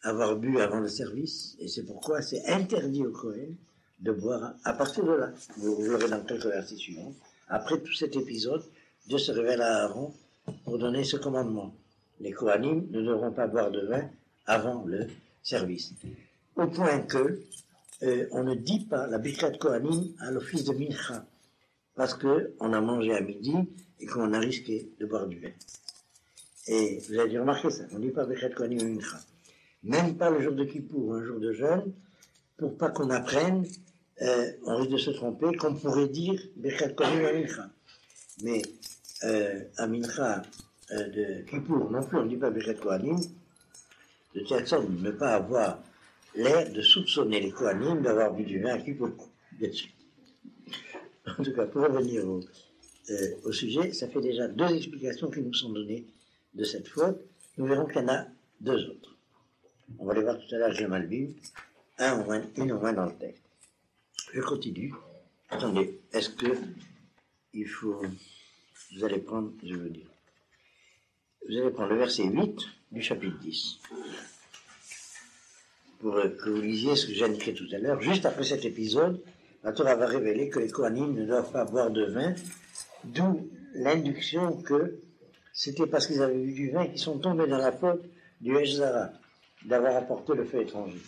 avoir bu avant le service, et c'est pourquoi c'est interdit au Kohen de boire à partir de là. Vous l'aurez dans quelques versets suivants. Après tout cet épisode, Dieu se révèle à Aaron pour donner ce commandement. Les Kohanim ne devront pas boire de vin avant le service. Au point que on ne dit pas la Birkat Kohanim à l'office de Mincha, parce qu'on a mangé à midi et qu'on a risqué de boire du vin. Et vous avez dû remarquer ça, on ne dit pas Birkat Kohanim à Mincha. Même pas le jour de Kippour ou un jour de jeûne, pour pas qu'on apprenne, on risque de se tromper, qu'on pourrait dire Birkat Kohanim à Mincha. Mais à Mincha de Kippour non plus, on ne dit pas Birkat Kohanim, de telle sorte de ne pas avoir l'air de soupçonner les Kohanim d'avoir bu du vin à Kippour. Bien sûr. En tout cas, pour revenir au sujet, ça fait déjà deux explications qui nous sont données de cette faute. Nous verrons qu'il y en a deux autres. On va les voir tout à l'heure, j'ai mal vu. Une au moins dans le texte. Je continue. Attendez, est-ce que il faut... Vous allez prendre, je veux dire. Vous allez prendre le verset 8 du chapitre 10. Pour que vous lisiez ce que j'ai indiqué tout à l'heure. Juste après cet épisode, la Torah va révéler que les Kohanim ne doivent pas boire de vin, d'où l'induction que c'était parce qu'ils avaient bu du vin qu'ils sont tombés dans la faute du Eshzara, d'avoir apporté le feu étranger.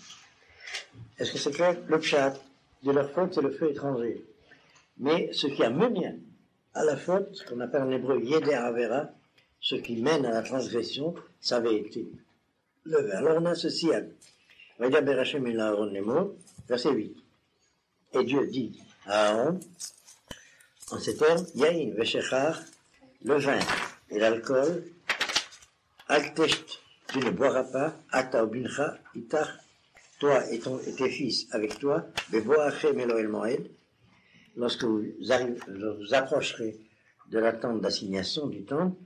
Est-ce que c'est clair? Le pshat de leur faute, c'est le feu étranger. Mais ce qui a mené à la faute, ce qu'on appelle en hébreu Yeder Avera, ce qui mène à la transgression, ça avait été le vin. Alors on a ceci à verset 8. Et Dieu dit à Aaron, en ces termes, Yain Veshechar, le vin et l'alcool, Altesht, tu ne boiras pas, Ata Obincha, Itach, toi et tes fils avec toi, Beboachem Elohel Moed, lorsque vous approcherez de la tente d'assignation du temple,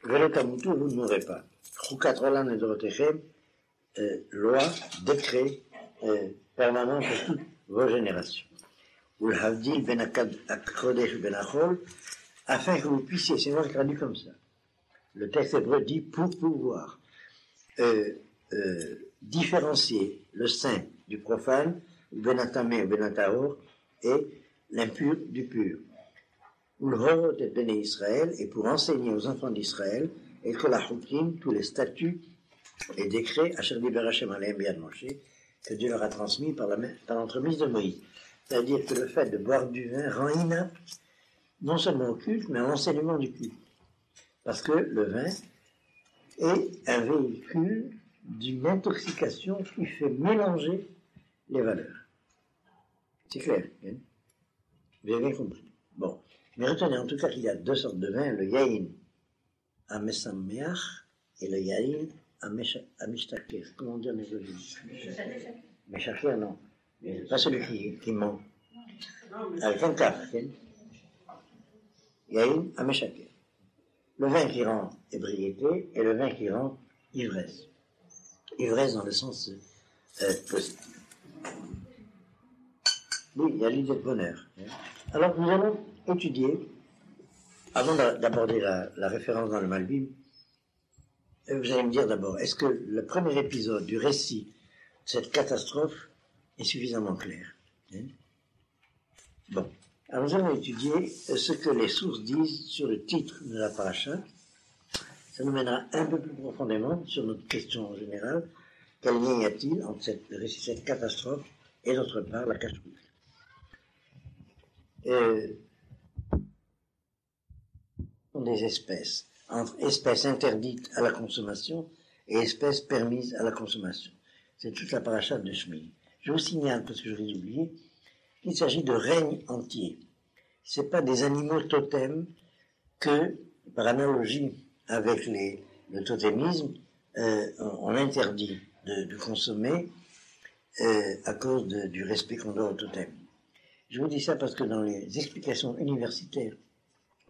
Velotamutu, vous ne mourrez pas. Chukat Rolan et Dorotechem, loi, décret permanent pour toutes vos générations. Ulhavdil ben Akodesh ben Achol, afin que vous puissiez, c'est moi qui traduis comme ça. Le texte hébreu dit pour pouvoir différencier le saint du profane, ben Atamé ou ben Ataor, et l'impur du pur. Ulhorot et ben Israël, et pour enseigner aux enfants d'Israël, et que la Chukim, tous les statuts et décrets, Asher Diber Hashem Aleim Biad Moshe, que Dieu leur a transmis par l'entremise de Moïse. C'est-à-dire que le fait de boire du vin rend inapte, non seulement au culte, mais à l'enseignement du culte. Parce que le vin est un véhicule d'une intoxication qui fait mélanger les valeurs. C'est clair, hein? Vous avez bien compris. Bon, mais retenez en tout cas qu'il y a deux sortes de vins, le yaïn à Mesammeach et le yaïn à Mishtaker. Comment dire les deux? Meshaker, non. Mais pas celui qui ment. Avec un kaf, hein? Yaïn à Meshaker. Le vin qui rend ébriété et le vin qui rend ivresse. Ivresse dans le sens positif. Oui, il y a l'idée de bonheur. Alors, nous allons étudier, avant d'aborder la référence dans le Malbim, vous allez me dire d'abord, est-ce que le premier épisode du récit de cette catastrophe est suffisamment clair? Bon. Alors, nous allons étudier ce que les sources disent sur le titre de la paracha. Ça nous mènera un peu plus profondément sur notre question générale. Quel lien y a-t-il entre le récit de cette catastrophe et d'autre part la cache-route? Des espèces, entre espèces interdites à la consommation et espèces permises à la consommation. C'est toute la paracha de Shmini. Je vous signale, parce que j'aurais oublié, qu'il s'agit de règnes entiers. Ce n'est pas des animaux totems que, par analogie avec le totémisme, on interdit de consommer à cause du respect qu'on doit au totem. Je vous dis ça parce que dans les explications universitaires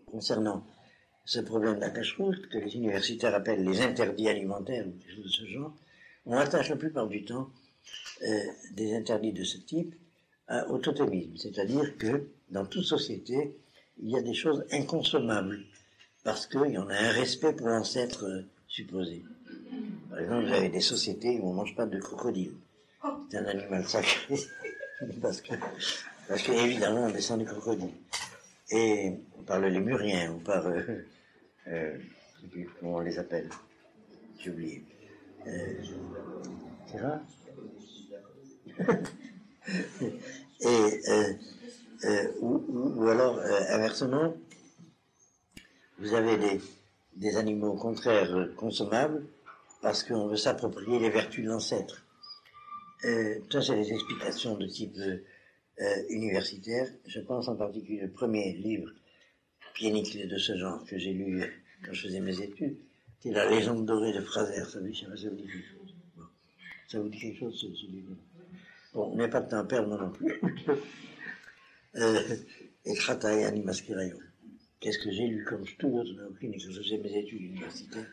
concernant ce problème de la cache-route, que les universitaires appellent les interdits alimentaires ou quelque chose de ce genre, on attache la plupart du temps des interdits de ce type au totémisme. C'est-à-dire que dans toute société, il y a des choses inconsommables parce qu'il y en a un respect pour l'ancêtre supposé. Par exemple, vous avez des sociétés où on ne mange pas de crocodile. C'est un animal sacré parce que évidemment on descend du crocodile. Et par le lémurien ou par je ne sais plus comment on les appelle, j'ai oublié. C'est rare. Et ou alors inversement, vous avez des animaux au contraire consommables parce qu'on veut s'approprier les vertus de l'ancêtre. Ça, c'est des explications de type universitaire. Je pense en particulier le premier livre pied-nickelé de ce genre que j'ai lu quand je faisais mes études, c'est La légende dorée de Fraser. Ça vous dit quelque chose? Bon. Ça vous dit quelque chose, ce livre? Bon, on n'a pas de temps à perdre, moi non plus. Et Krataï Animaskirayo. Qu'est-ce que j'ai lu comme tout d'autre n'a aucune, et que je faisais mes études universitaires?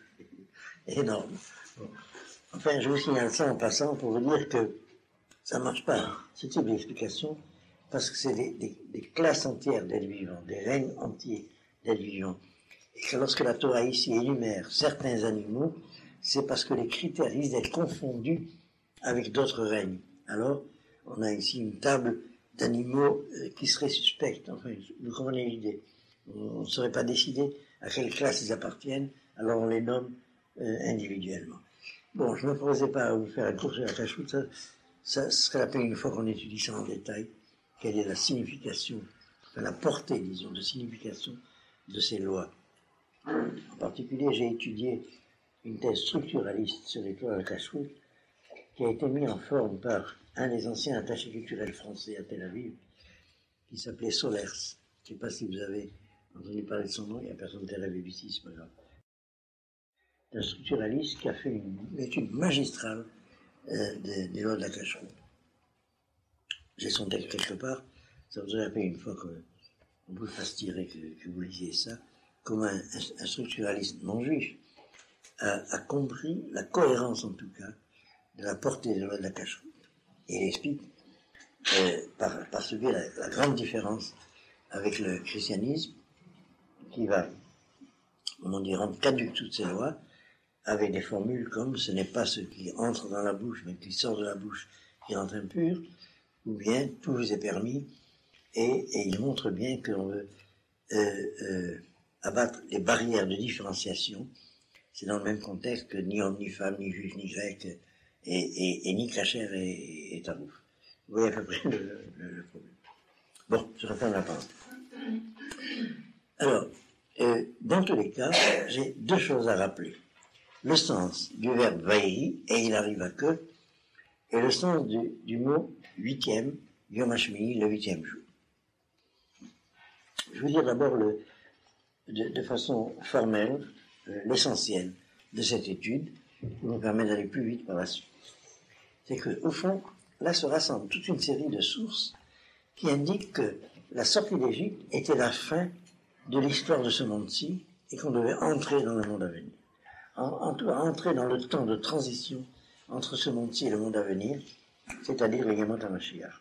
Énorme. Bon. Enfin, je vous signale ça en passant pour vous dire que ça ne marche pas, ce type d'explication, parce que c'est des classes entières d'êtres vivants, des règnes entiers d'êtres vivants. Et que lorsque la Torah ici énumère certains animaux, c'est parce que les critères risquent d'être confondus avec d'autres règnes. Alors, on a ici une table d'animaux qui seraient suspects. Enfin, vous comprenez l'idée. On ne saurait pas décider à quelle classe ils appartiennent, alors on les nomme individuellement. Bon, je ne me proposais pas à vous faire un cours sur la cache-route, ça serait la peine une fois qu'on étudie ça en détail, quelle est la signification, enfin la portée, disons, de signification de ces lois. En particulier, j'ai étudié une thèse structuraliste sur les lois de la cache-route qui a été mise en forme par un des anciens attachés culturels français à Tel Aviv, qui s'appelait Solers. Je ne sais pas si vous avez entendu parler de son nom, il n'y a personne de Tel Aviv ici, c'est pas grave. Un structuraliste qui a fait une étude magistrale des lois de la cache-route. J'ai son texte quelque part, ça vous aurait fait une fois qu'on vous le fasse tirer, que vous lisiez ça, comment un structuraliste non juif a compris la cohérence, en tout cas, de la portée des lois de la cache-route. Et il explique par ce biais la grande différence avec le christianisme, qui va, comment dire, rendre caduques toutes ces lois, avec des formules comme ce n'est pas ce qui entre dans la bouche, mais qui sort de la bouche qui rend impur, ou bien tout vous est permis, et il montre bien qu'on veut abattre les barrières de différenciation. C'est dans le même contexte que ni homme, ni femme, ni juif, ni grec, et ni cacher et tarouf. Vous voyez à peu près le problème. Bon, je referme la parenthèse. Alors, dans tous les cas, j'ai deux choses à rappeler. le sens du verbe vaïri, et il arriva que, et le sens du mot huitième, Yom HaShmini, le huitième jour. Je veux dire d'abord de façon formelle l'essentiel de cette étude, qui nous permet d'aller plus vite par la suite. C'est que, au fond, là se rassemble toute une série de sources qui indiquent que la sortie d'Égypte était la fin de l'histoire de ce monde-ci et qu'on devait entrer dans le monde à venir. En tout cas, entrer dans le temps de transition entre ce monde-ci et le monde à venir, c'est-à-dire le Yamot HaMashiach.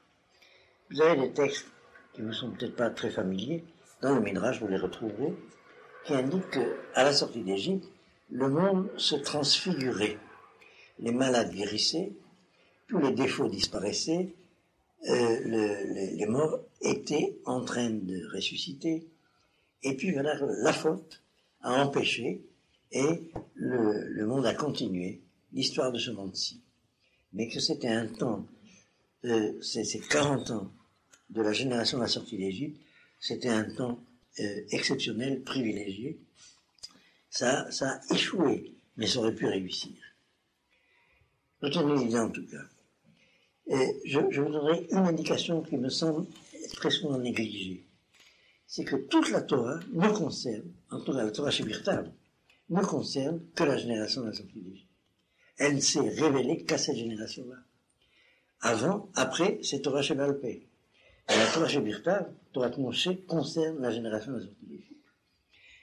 Vous avez des textes qui vous sont peut-être pas très familiers, dans le Midrash, vous les retrouverez, qui indiquent qu'à la sortie d'Égypte, le monde se transfigurait. Les malades guérissaient, tous les défauts disparaissaient, les morts étaient en train de ressusciter, et puis voilà, la faute a empêché, et le monde a continué, l'histoire de ce monde-ci. Mais que c'était un temps, ces 40 ans de la génération de la sortie d'Égypte, c'était un temps exceptionnel, privilégié. Ça a échoué, mais ça aurait pu réussir. Retenez l'idée en tout cas. Je vous donnerai une indication qui me semble très souvent négligée. C'est que toute la Torah ne concerne, en tout cas la Torah Shebirtav, ne concerne que la génération de la sortie d'Égypte. Elle ne s'est révélée qu'à cette génération-là. Avant, après, c'est Torah Sheba'al Peh. La Torah Shebirtav, Torah Moshe, concerne la génération de la sortie d'Égypte.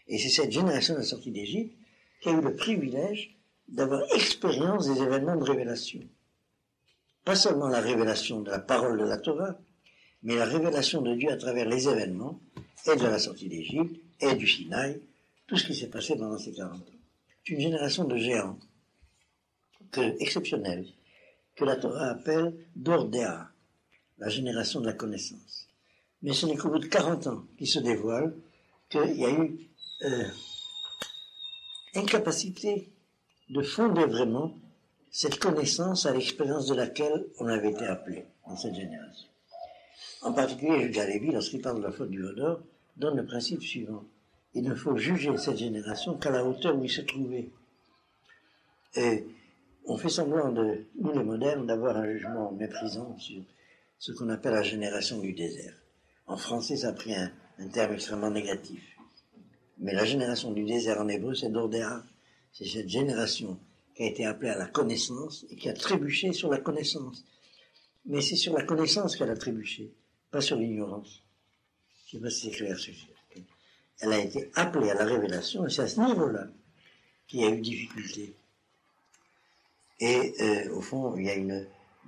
Et c'est cette génération de la sortie d'Égypte qui a eu le privilège d'avoir expérience des événements de révélation. Pas seulement la révélation de la parole de la Torah, mais la révélation de Dieu à travers les événements, et de la sortie d'Égypte, et du Sinaï, tout ce qui s'est passé pendant ces 40 ans. C'est une génération de géants, exceptionnelle, que la Torah appelle Dordéa, la génération de la connaissance. Mais ce n'est qu'au bout de 40 ans qu'il se dévoile qu'il y a eu incapacité de fonder vraiment cette connaissance à l'expérience de laquelle on avait été appelé dans cette génération. En particulier, Judas Lévi, lorsqu'il parle de la faute du Hodor, donne le principe suivant. Il ne faut juger cette génération qu'à la hauteur où il se trouvait. Et on fait semblant nous les modernes, d'avoir un jugement méprisant sur ce qu'on appelle la génération du désert. En français, ça a pris un terme extrêmement négatif. Mais la génération du désert en hébreu, c'est Dordéa. C'est cette génération qui a été appelée à la connaissance et qui a trébuché sur la connaissance. Mais c'est sur la connaissance qu'elle a trébuché, pas sur l'ignorance. Je ne sais pas si c'est clair, ce sujet. Elle a été appelée à la révélation, et c'est à ce niveau-là qu'il y a eu difficulté. Et au fond, il y a une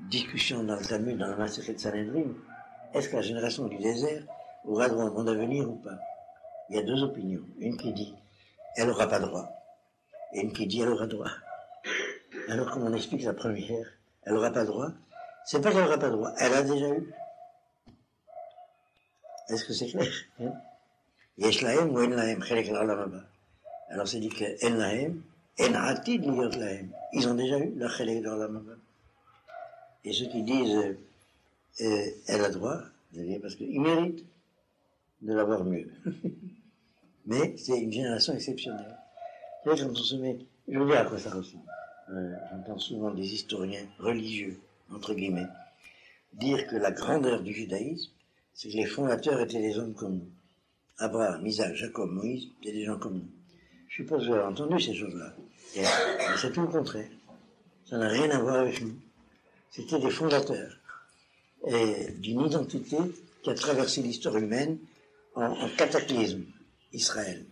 discussion dans le Talmud, dans le Masechet Sanhedrin. Est-ce que la génération du désert aura droit au monde à venir ou pas? Il y a deux opinions. Une qui dit elle n'aura pas droit, et une qui dit elle aura droit. Alors comme on explique la première, elle n'aura pas droit, c'est pas qu'elle n'aura pas droit, elle a déjà eu. Est-ce que c'est clair? Yesh lahem ou en lahem, chelek l'olam haba. Alors c'est dit que en lahem, en atid liyot lahem. Ils ont déjà eu leur chelek l'olam haba. Et ceux qui disent elle a droit, c'est-à-dire parce qu'ils méritent de l'avoir mieux. Mais c'est une génération exceptionnelle. C'est vrai, quand on se met, je veux dire à quoi ça ressemble. J'entends souvent des historiens religieux, entre guillemets, dire que la grandeur du judaïsme, c'est que les fondateurs étaient des hommes comme nous. Abraham, Isaac, Jacob, Moïse, étaient des gens comme nous. Je suppose que vous avez entendu ces choses-là. Mais c'est tout le contraire. Ça n'a rien à voir avec nous. C'était des fondateurs d'une identité qui a traversé l'histoire humaine en cataclysme, Israël.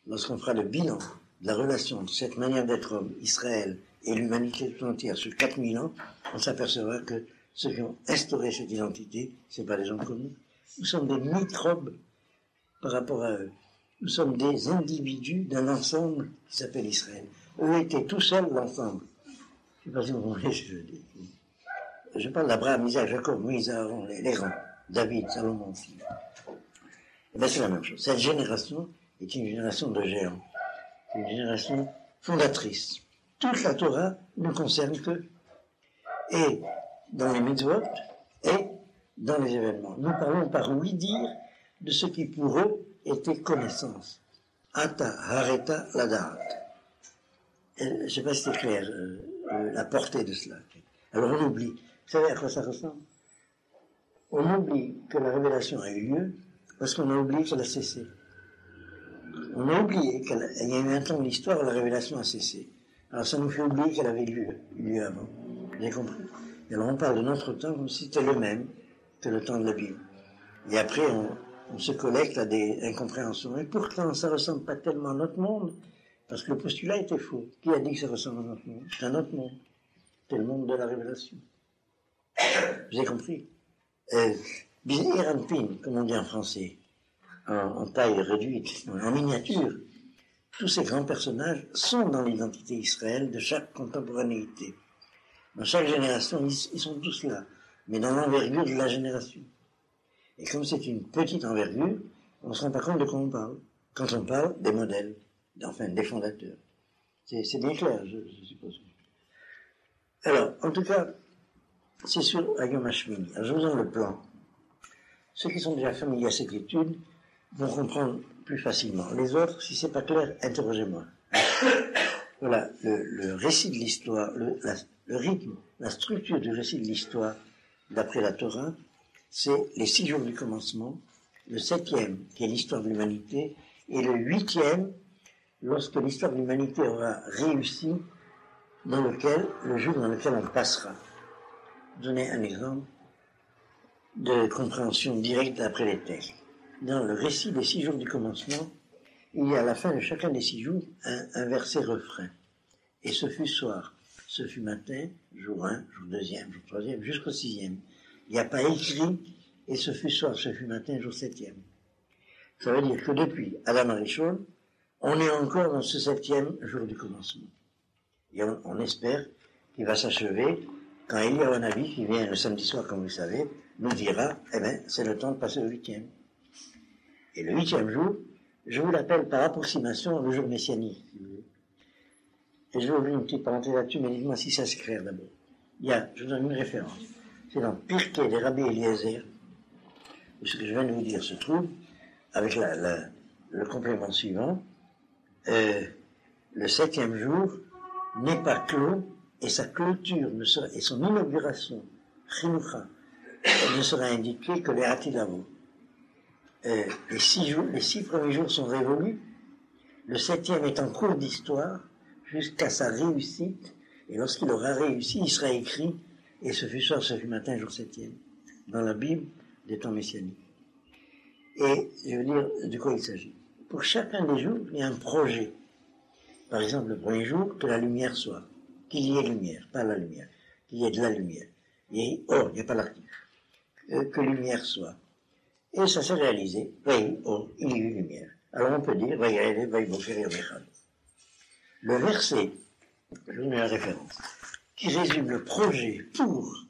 Lorsqu'on fera le bilan de la relation de cette manière d'être homme, Israël, et l'humanité tout entière sur 4000 ans, on s'apercevra que ceux qui ont instauré cette identité, c'est pas des gens comme nous. Nous sommes des microbes par rapport à eux. Nous sommes des individus d'un ensemble qui s'appelle Israël. Eux étaient tout seuls l'ensemble. Je ne sais pas si vous comprenez ce que je dis. Je parle d'Abraham, Isaac, Jacob, Moïse, Aaron, les grands, David, Salomon. Et bien c'est la même chose. Cette génération est une génération de géants. C'est une génération fondatrice. Toute la Torah ne concerne que, et dans les mitzvot, et dans les événements. Nous parlons par oui dire de ce qui pour eux était connaissance. Ata hareta ladat. je ne sais pas si c'est clair, la portée de cela. Alors on oublie. Vous savez à quoi ça ressemble? On oublie que la révélation a eu lieu parce qu'on a oublié qu'elle a cessé. On a oublié qu'il y a eu un temps de l'histoire où la révélation a cessé. Alors ça nous fait oublier qu'elle avait lieu avant. Vous avez compris? Et alors on parle de notre temps comme si c'était le même que le temps de la Bible. Et après on se collecte à des incompréhensions. Et pourtant ça ne ressemble pas tellement à notre monde, parce que le postulat était faux. Qui a dit que ça ressemble à notre monde? C'est un autre monde. C'est le monde de la révélation. Vous avez compris? Biziranpin, comme on dit en français, en taille réduite, en miniature, tous ces grands personnages sont dans l'identité Israël de chaque contemporanéité. Dans chaque génération, ils sont tous là, mais dans l'envergure de la génération. Et comme c'est une petite envergure, on ne se rend pas compte de quoi on parle, quand on parle des modèles, enfin des fondateurs. C'est bien clair, je suppose. Alors, en tout cas, c'est sur Yom HaShmini. Alors, je vous donne le plan. Ceux qui sont déjà familiers à cette étude vont comprendre plus facilement. Les autres, si c'est pas clair, interrogez-moi. Voilà, le récit de l'histoire, le rythme, la structure du récit de l'histoire d'après la Torah, c'est les 6 jours du commencement, le 7e, qui est l'histoire de l'humanité, et le 8e, lorsque l'histoire de l'humanité aura réussi, le jour dans lequel on passera. Donner un exemple de compréhension directe après les textes. Dans le récit des 6 jours du commencement, il y a à la fin de chacun des 6 jours un verset refrain. Et ce fut soir, ce fut matin, jour 1, jour 2e, jour 3e, jusqu'au 6e. Il n'y a pas écrit, et ce fut soir, ce fut matin, jour 7e. Ça veut dire que depuis Adam Arishon, on est encore dans ce 7e jour du commencement. Et on espère qu'il va s'achever quand Eliyahu Hanavi, qui vient le samedi soir, comme vous savez, nous dira, c'est le temps de passer au 8e. Et le 8e jour, je vous l'appelle par approximation le jour messianique, si vous voulez. Et je vais ouvrir une petite parenthèse là-dessus, mais dites-moi si ça c'est clair d'abord. Je vous donne une référence. C'est dans Pirkei des Rabbi Eliezer, où ce que je viens de vous dire se trouve, avec le complément suivant. Le 7e jour n'est pas clos, et sa clôture et son inauguration, Chinucha, ne sera indiquée que les Atidavo. Les 6 premiers jours sont révolus, le 7e est en cours d'histoire, jusqu'à sa réussite, et lorsqu'il aura réussi, il sera écrit, et ce fut soir, ce fut matin, jour 7e, dans la Bible des temps messianiques. Et je veux dire de quoi il s'agit. Pour chacun des jours, il y a un projet. Par exemple, le premier jour, que la lumière soit, qu'il y ait lumière, pas la lumière, qu'il y ait de la lumière. Il n'y a pas l'article. Que lumière soit. Et ça s'est réalisé. Il y a eu lumière. Alors on peut dire, le verset, je vous mets la référence, qui résume le projet pour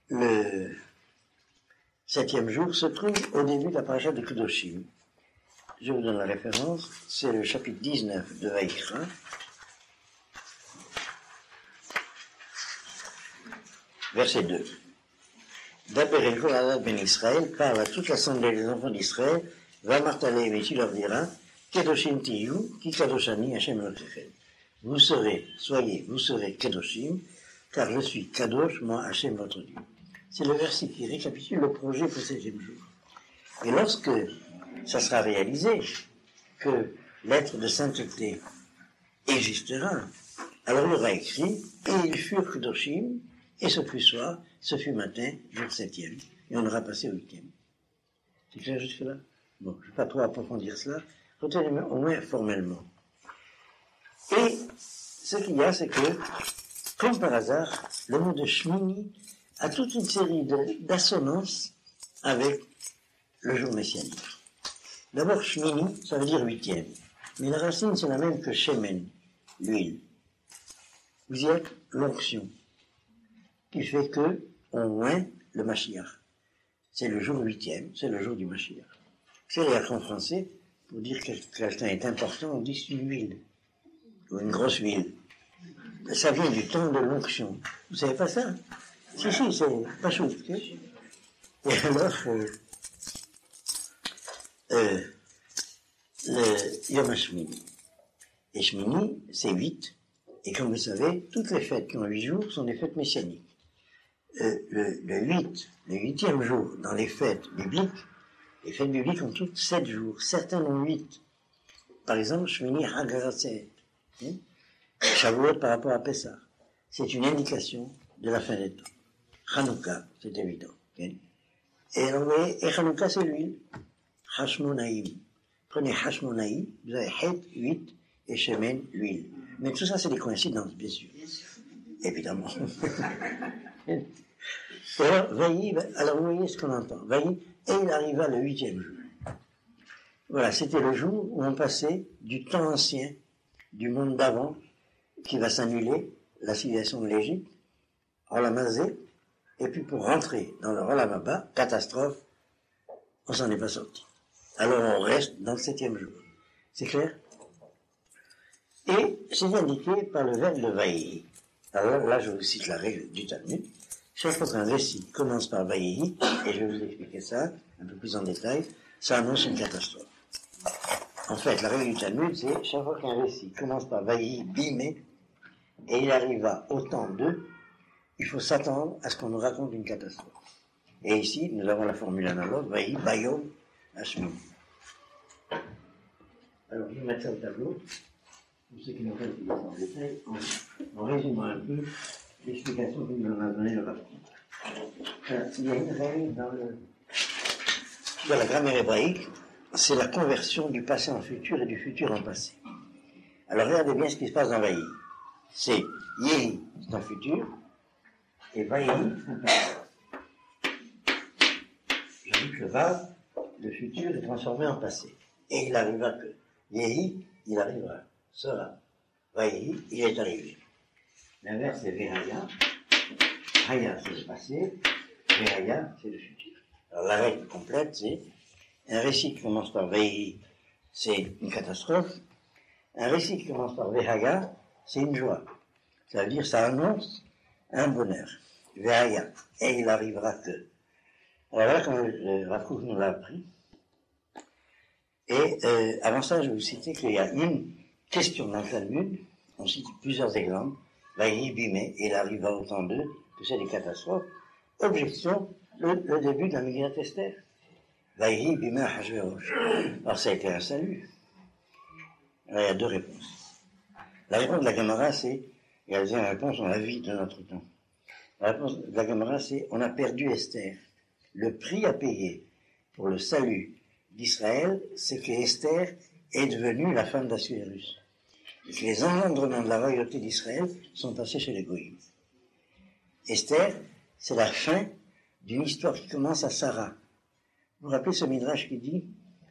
le 7e jour, se trouve au début de la paracha de Kedoshim. Je vous donne la référence, c'est le chapitre 19 de Vaïkra. Verset 2. D'après le Kohalat ben Israël, parle à toute l'assemblée des enfants d'Israël, va martaler, mais tu leur diras, Kedoshim tiyu, ki kadoshani Hashem Elohechem. Vous serez Kedoshim, car je suis Kadosh, moi Hashem votre Dieu. C'est le verset qui récapitule le projet pour le 7e jour. Et lorsque ça sera réalisé, que l'être de sainteté existera, alors il y aura écrit, et ils furent Kedoshim, et ce fut soir, ce fut matin, jour 7e, et on aura passé au 8e. C'est clair jusque-là? Bon, je ne vais pas trop approfondir cela, retenez-moi au moins formellement. Et ce qu'il y a, c'est que, comme par hasard, le mot de Shmini a toute une série d'assonances avec le jour messianique. D'abord, Shmini, ça veut dire 8e, mais la racine, c'est la même que Shemen, l'huile. Vous y êtes, l'onction, qui fait que on oint le Mashiach. C'est le jour 8e, c'est le jour du Mashiach. C'est-à-dire qu'en français, pour dire que quelqu'un est important, on dit une huile, ou une grosse huile. Ça vient du temps de l'onction. Vous savez pas ça? Si, c'est pas chaud. Et alors, le Yom HaShmini. Et Shmini, c'est 8. Et comme vous savez, toutes les fêtes qui ont 8 jours sont des fêtes messianiques. Le huitième jour dans les fêtes bibliques ont toutes 7 jours. Certains ont 8. Par exemple, Shmini Hagaraset, Shavuot par rapport à Pessah. C'est une indication de la fin des temps. Hanouka, c'est évident. Et Hanouka, c'est l'huile. Hashmonaïm. Prenez Hashmonaïm, vous avez Het, 8, et Shemen, l'huile. Mais tout ça, c'est des coïncidences, bien sûr. Évidemment. Alors, vous voyez ce qu'on entend. Et il arriva le 8e jour. Voilà, c'était le jour où on passait du temps ancien, du monde d'avant, qui va s'annuler, la civilisation de l'Égypte, Olamazé, et puis pour rentrer dans le Olamaba, catastrophe, on s'en est pas sorti. Alors on reste dans le 7e jour. C'est clair? Et c'est indiqué par le verbe de Vaïhi. Alors là, je vous cite la règle du Talmud. Chaque fois qu'un récit commence par Vaïhi, et je vais vous expliquer ça un peu plus en détail, ça annonce une catastrophe. En fait, la règle du Talmud, c'est chaque fois qu'un récit commence par Vaïhi, Bimé, et il arriva au temps d'eux, il faut s'attendre à ce qu'on nous raconte une catastrophe. Et ici, nous avons la formule analogue, Vaïhi, Bayom, Hashmini. Alors, je vais mettre ça au tableau, pour ceux qui n'ont pas utilisé en détail, en résumant un peu l'explication que nous en a donné le rapport. Il y a une règle dans la grammaire hébraïque, c'est la conversion du passé en futur et du futur en passé. Alors regardez bien ce qui se passe dans Vaïhi. C'est Yehi, c'est en futur, et Vaïhi, c'est en passé. J'ajoute le Vav, le futur est transformé en passé. Et il arrivera que Yehi, il arrivera, sera. Vaïhi, il est arrivé. L'inverse, c'est Vehaya. Haya, c'est le passé. Vehaya, c'est le futur. Alors la règle complète, c'est un récit qui commence par Vaïhi, c'est une catastrophe. Un récit qui commence par Vehaya, c'est une joie. Ça veut dire, ça annonce un bonheur. Vehaya. Et il arrivera que. Alors là, comme le Rav Kook nous l'a appris. Et avant ça, je vais vous citer qu'il y a une question dans le Talmud. On cite plusieurs exemples. Vaïhi Bimé, il arriva au temps d'eux, que c'est des catastrophes. Objection, le début de la Megillat Esther. Vaïhi Bimé Hachvérosh. Alors ça a été un salut. Alors il y a deux réponses. La réponse de la Gemara, c'est, et la deuxième réponse, on la vit de notre temps. La réponse de la Gemara, c'est, on a perdu Esther. Le prix à payer pour le salut d'Israël, c'est que Esther est devenue la femme d'Assuérus. Et que les engendrements de la royauté d'Israël sont passés chez les Goïms. Esther, c'est la fin d'une histoire qui commence à Sarah. Vous vous rappelez ce midrash qui dit,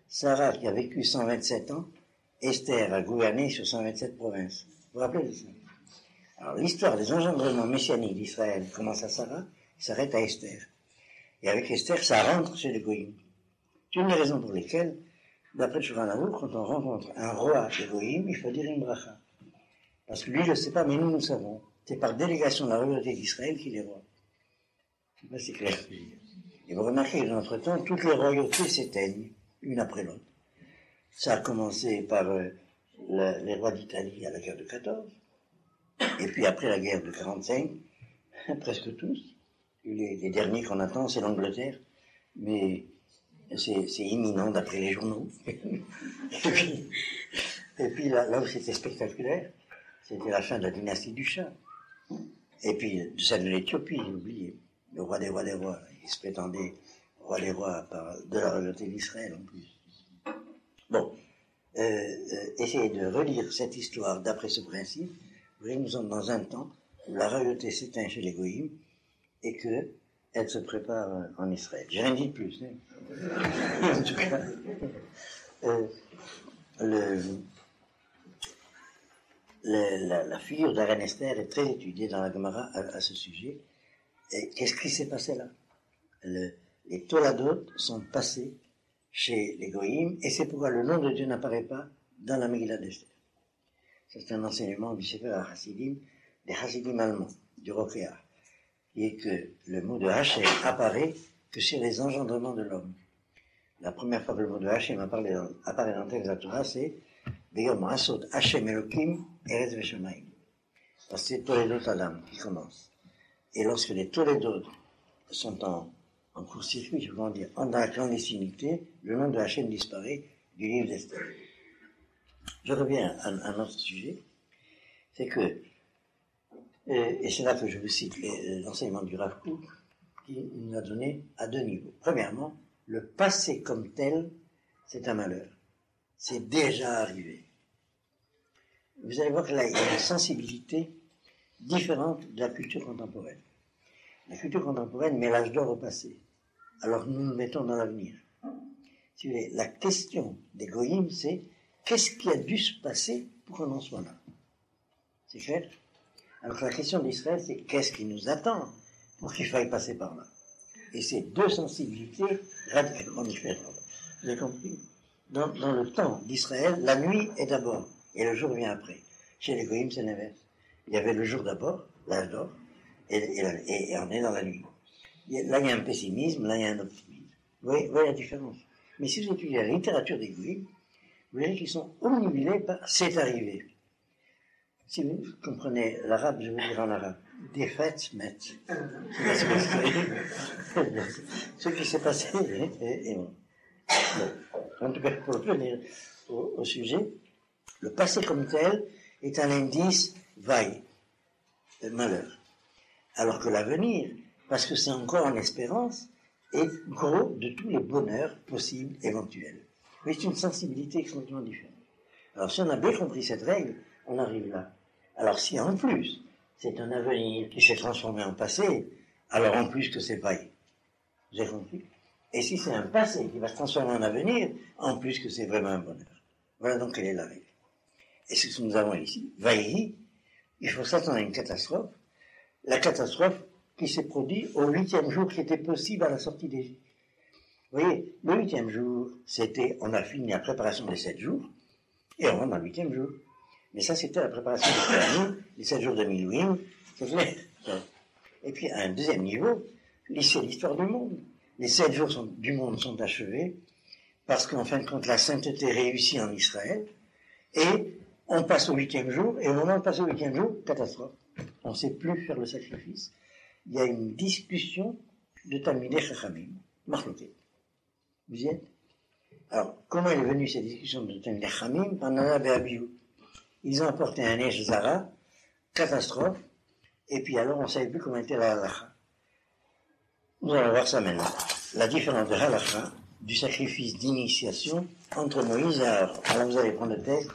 Sarah qui a vécu 127 ans, Esther a gouverné sur 127 provinces. Vous vous rappelez de ça? Alors l'histoire des engendrements messianiques d'Israël commence à Sarah, s'arrête à Esther. Et avec Esther, ça rentre chez les Goïms. C'est une des raisons pour lesquelles, d'après le Shulchan Aruch, quand on rencontre un roi des Goïms, il faut dire une bracha. Parce que lui, il ne le sait pas, mais nous, nous savons. C'est par délégation de la royauté d'Israël qu'il est roi. Je ne sais pas si c'est clair. Et vous remarquez que, entre-temps, toutes les royautés s'éteignent, une après l'autre. Ça a commencé par les rois d'Italie à la guerre de 14, et puis après la guerre de 45, presque tous. Les derniers qu'on attend, c'est l'Angleterre, mais c'est imminent d'après les journaux. et puis là où c'était spectaculaire, c'était la fin de la dynastie du Shah. Et puis celle de l'Éthiopie, j'ai oublié. Le roi des rois des rois. Il se prétendait roi des rois de la royauté d'Israël en plus. Bon, essayez de relire cette histoire d'après ce principe. Vous voyez, nous sommes dans un temps où la royauté s'éteint chez les Goïms et qu'elle se prépare en Israël. J'ai rien dit de plus. Hein. En tout cas, la figure de la reine Esther est très étudiée dans la Gemara à ce sujet. Et qu'est-ce qui s'est passé là? Les Toladot sont passés chez les Goïms, et c'est pourquoi le nom de Dieu n'apparaît pas dans la Megillah d'Esther. C'est un enseignement du Sefer HaChassidim, des Chassidim allemands, du Rokéa, qui est que le mot de Hachem apparaît que sur les engendrements de l'homme. La première fois que le mot de Hachem apparaît dans le texte de la Torah, c'est Beyom Asot Hashem Elohim Eretz Veshamayim. Parce que c'est Toledot Adam qui commence. Et lorsque les Toledot sont en court-circuit, je veux dire, dans la clandestinité, le nom de Hachem disparaît du livre d'Esther. Je reviens à un autre sujet, c'est que, et c'est là que je vous cite l'enseignement du Rav Kook, qui nous a donné à deux niveaux. Premièrement, le passé comme tel, c'est un malheur. C'est déjà arrivé. Vous allez voir que là, il y a une sensibilité différente de la culture contemporaine. La culture contemporaine met l'âge d'or au passé. Alors nous nous mettons dans l'avenir. Si vous voulez, la question des goïms, c'est qu'est-ce qui a dû se passer pour qu'on en soit là? C'est clair? Alors la question d'Israël, c'est qu'est-ce qui nous attend pour qu'il faille passer par là? Et c'est deux sensibilités radicalement différentes. Vous avez compris? Dans le temps d'Israël, la nuit est d'abord, et le jour vient après. Chez les goïms, c'est l'inverse. Il y avait le jour d'abord, l'âge d'or, et on est dans la nuit. Là, il y a un pessimisme, là, il y a un optimisme. Vous voyez la différence. Mais si vous étudiez la littérature des goïms, vous verrez qu'ils sont omnibulés par « c'est arrivé ». Si vous comprenez l'arabe, je veux dire en arabe, « des fêtes mettent ». Ce qui s'est passé est bon. En tout cas, pour revenir au sujet, le passé comme tel est un indice vague de malheur. Alors que l'avenir, parce que c'est encore en espérance, est gros de tous les bonheurs possibles, éventuels. Mais c'est une sensibilité extrêmement différente. Alors si on a bien compris cette règle, on arrive là. Alors si en plus, c'est un avenir qui s'est transformé en passé, alors en plus que c'est vague. Vous avez compris? Et si c'est un passé qui va se transformer en avenir, en plus que c'est vraiment un bonheur. Voilà donc quelle est la règle. Et c'est ce que nous avons ici. Vaïhi, il faut s'attendre à une catastrophe. La catastrophe qui s'est produite au 8e jour qui était possible à la sortie d'Égypte. Vous voyez, le 8e jour, c'était, on a fini la préparation des 7 jours, et on rentre dans le 8e jour. Mais ça, c'était la préparation des Kohanim, les 7 jours de Milouim, c'est clair. Et puis, à un deuxième niveau, c'est l'histoire du monde. Les 7 jours du monde sont achevés, parce qu'en fin de compte, la sainteté réussit en Israël, et on passe au 8e jour, et au moment de passer au 8e jour, catastrophe. On ne sait plus faire le sacrifice. Il y a une discussion de Talmidei Chachamim, Marloquet. Vous y êtes? Alors, comment est venue cette discussion de Talmidei Chachamim? Par Nadav et Abihu. Ils ont apporté un Esh Zara, catastrophe, et puis alors on ne savait plus comment était la halakha. Nous allons voir ça maintenant. La différence de halakha, du sacrifice d'initiation entre Moïse et Aaron. Alors vous allez prendre le texte.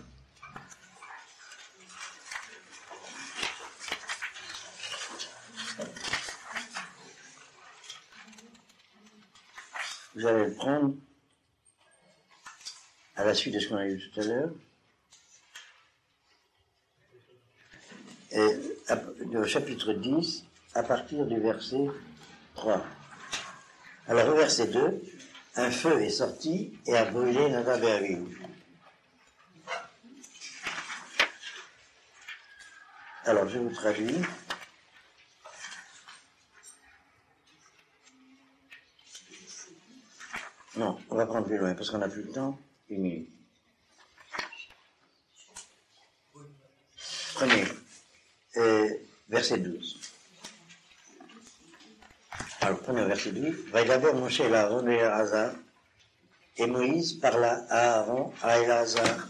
Vous allez le prendre à la suite de ce qu'on a vu tout à l'heure. Le chapitre 10, à partir du verset 3. Alors, au verset 2, un feu est sorti et a brûlé Nadav et Abihu. Alors, je vous traduis. Non, on va prendre plus loin, parce qu'on n'a plus le temps. 1 minute. Prenez verset 12. Alors, prenez verset 12. Va d'abord Moshe et Aaron et Elazar, et Moïse parla à Aaron, à Elazar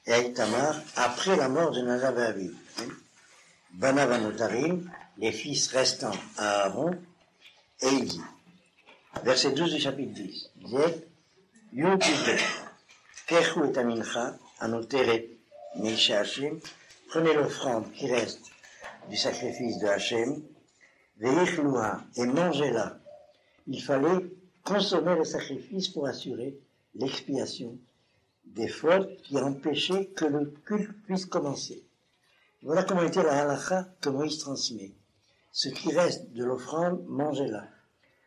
et à Itamar après la mort de Nadav et Abihu. Banav Anotarim, les fils restants à Aaron, et il dit, verset 12 du chapitre 10, Zet, Yud-Yud, Kechu et Amincha, Anoteret, Meisha Hashem, prenez l'offrande qui reste du sacrifice de Hashem, Veichlouha, et mangez-la. Il fallait consommer le sacrifice pour assurer l'expiation des fautes qui empêchaient que le culte puisse commencer. Voilà comment était la halakha que Moïse transmet. Ce qui reste de l'offrande, mangez-la.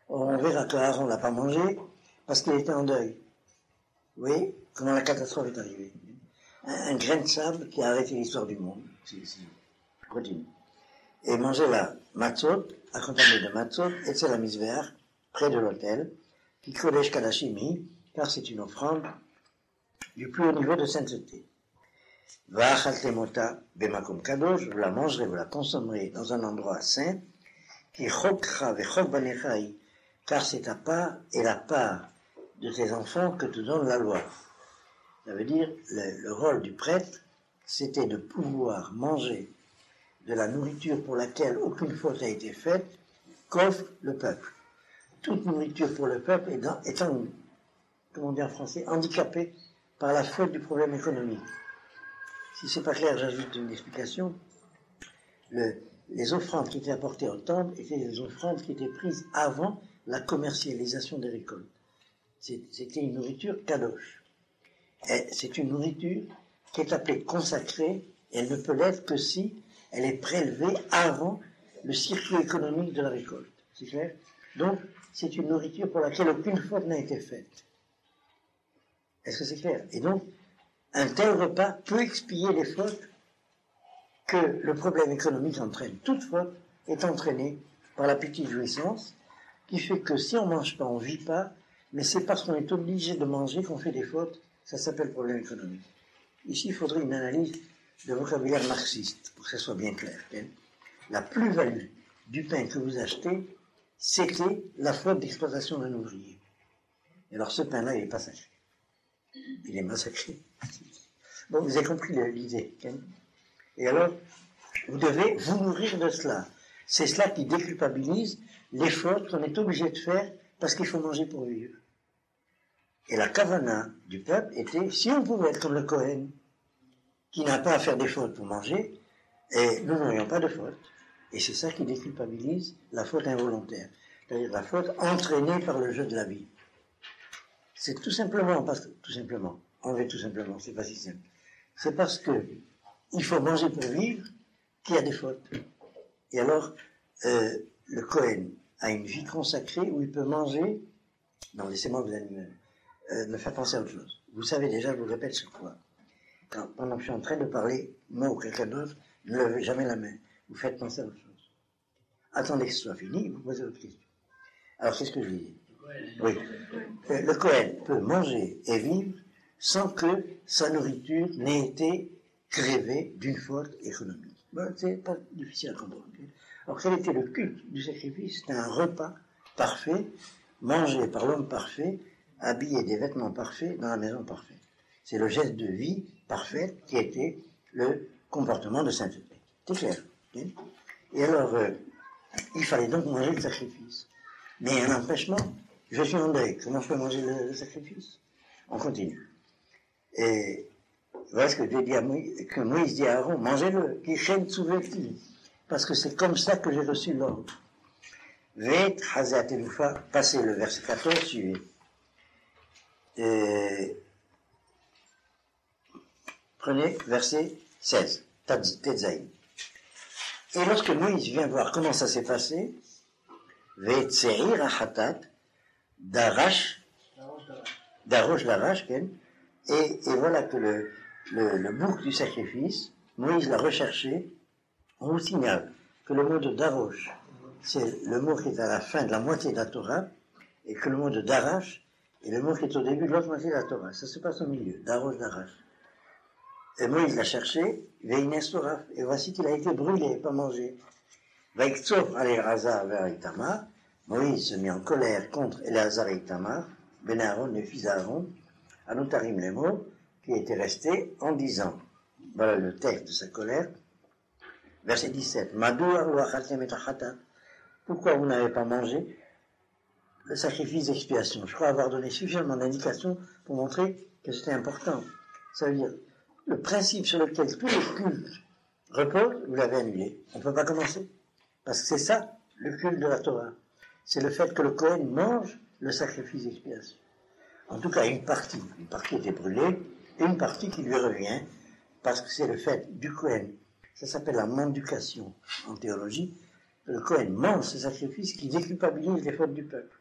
Or, on verra que Aaron ne l'a pas mangé parce qu'il était en deuil. Vous voyez comment la catastrophe est arrivée. Un grain de sable qui a arrêté l'histoire du monde. Continue. Et mangez-la matzot, accompagné de matzot, et c'est la misvéach, près de l'autel, qui kodesh kadashimi, car c'est une offrande du plus haut niveau de sainteté. Va'achaltemota bemakom kadosh, vous la mangerez, vous la consommerez dans un endroit saint, qui chokra vechok banechai, car c'est ta part et la part de tes enfants que te donne la loi. Ça veut dire, le rôle du prêtre, c'était de pouvoir manger de la nourriture pour laquelle aucune faute a été faite, qu'offre le peuple. Toute nourriture pour le peuple étant, comment dire en français, handicapée par la faute du problème économique. Si c'est pas clair, j'ajoute une explication. Les offrandes qui étaient apportées au temple étaient des offrandes qui étaient prises avant la commercialisation des récoltes. C'était une nourriture kadosh. C'est une nourriture qui est appelée consacrée, et elle ne peut l'être que si elle est prélevée avant le circuit économique de la récolte. C'est clair? Donc, c'est une nourriture pour laquelle aucune faute n'a été faite. Est-ce que c'est clair? Et donc, un tel repas peut expier les fautes que le problème économique entraîne. Toute faute est entraînée par la petite jouissance, qui fait que si on ne mange pas, on ne vit pas, mais c'est parce qu'on est obligé de manger qu'on fait des fautes, ça s'appelle problème économique. Ici, il faudrait une analyse de vocabulaire marxiste, pour que ça soit bien clair. La plus-value du pain que vous achetez, c'était la faute d'exploitation d'un ouvrier. Et alors ce pain-là, il n'est pas sacré. Il est massacré. Bon, vous avez compris l'idée. Et alors, vous devez vous nourrir de cela. C'est cela qui déculpabilise les fautes qu'on est obligé de faire parce qu'il faut manger pour vivre. Et la kavana du peuple était, si on pouvait être comme le Kohen, qui n'a pas à faire des fautes pour manger, et nous n'aurions pas de faute. Et c'est ça qui déculpabilise la faute involontaire, c'est-à-dire la faute entraînée par le jeu de la vie. C'est tout simplement parce que, c'est pas si simple. C'est parce que il faut manger pour vivre qu'il y a des fautes. Et alors, le Kohen a une vie consacrée où il peut manger. Non, laissez-moi vous me faire penser à autre chose. Vous savez déjà, je vous répète chaque fois. Pendant que je suis en train de parler, moi ou quelqu'un d'autre, ne levez jamais la main. Vous faites penser à autre chose. Attendez que ce soit fini, vous posez votre question. Alors, c'est ce que je dis. Oui. Le Kohen peut manger et vivre sans que sa nourriture n'ait été grevée d'une faute économique. Bon, c'est pas difficile à comprendre. Alors, quel était le culte du sacrifice? C'était un repas parfait, mangé par l'homme parfait, habillé des vêtements parfaits dans la maison parfaite. C'est le geste de vie parfait qui était le comportement de sainteté. C'est clair. Okay? Et alors, il fallait donc manger le sacrifice. Mais il y a un empêchement. Je suis en deuil. Comment je peux manger le sacrifice? On continue. Et voilà ce que Dieu dit à Moïse, que Moïse dit à Aaron, mangez-le, qui chaîne sous vêtis. Parce que c'est comme ça que j'ai reçu l'ordre. Veit Hazat Eloufa, passez le verset 14, suivez. Prenez verset 16, Tetzaïn. Et lorsque Moïse vient voir comment ça s'est passé, Veit Serir Achatat, d'Arash Larash, et voilà que le bouc du sacrifice, Moïse l'a recherché. On vous signale que le mot de Darosh, c'est le mot qui est à la fin de la moitié de la Torah, et que le mot de Darash est le mot qui est au début de l'autre moitié de la Torah. Ça se passe au milieu, Darosh, Darash. Et Moïse l'a cherché, et voici qu'il a été brûlé, pas mangé. Vaiktsof al-Elazar vers Itamar, Moïse se mit en colère contre Elazar et Itamar, Ben Aaron, les fils d'Aaron, Anotarim les mots, qui étaient restés en disant, voilà le texte de sa colère, verset 17, Madoua ou achatem et achata, pourquoi vous n'avez pas mangé le sacrifice d'expiation? Je crois avoir donné suffisamment d'indications pour montrer que c'était important. Ça veut dire, le principe sur lequel tous les cultes reposent, vous l'avez annulé. On ne peut pas commencer. Parce que c'est ça, le culte de la Torah. C'est le fait que le Kohen mange le sacrifice d'expiation. En tout cas, une partie était brûlée, et une partie qui lui revient, parce que c'est le fait du Kohen. Ça s'appelle la mendication en théologie. Le Kohen mange ce sacrifice qui déculpabilise les fautes du peuple.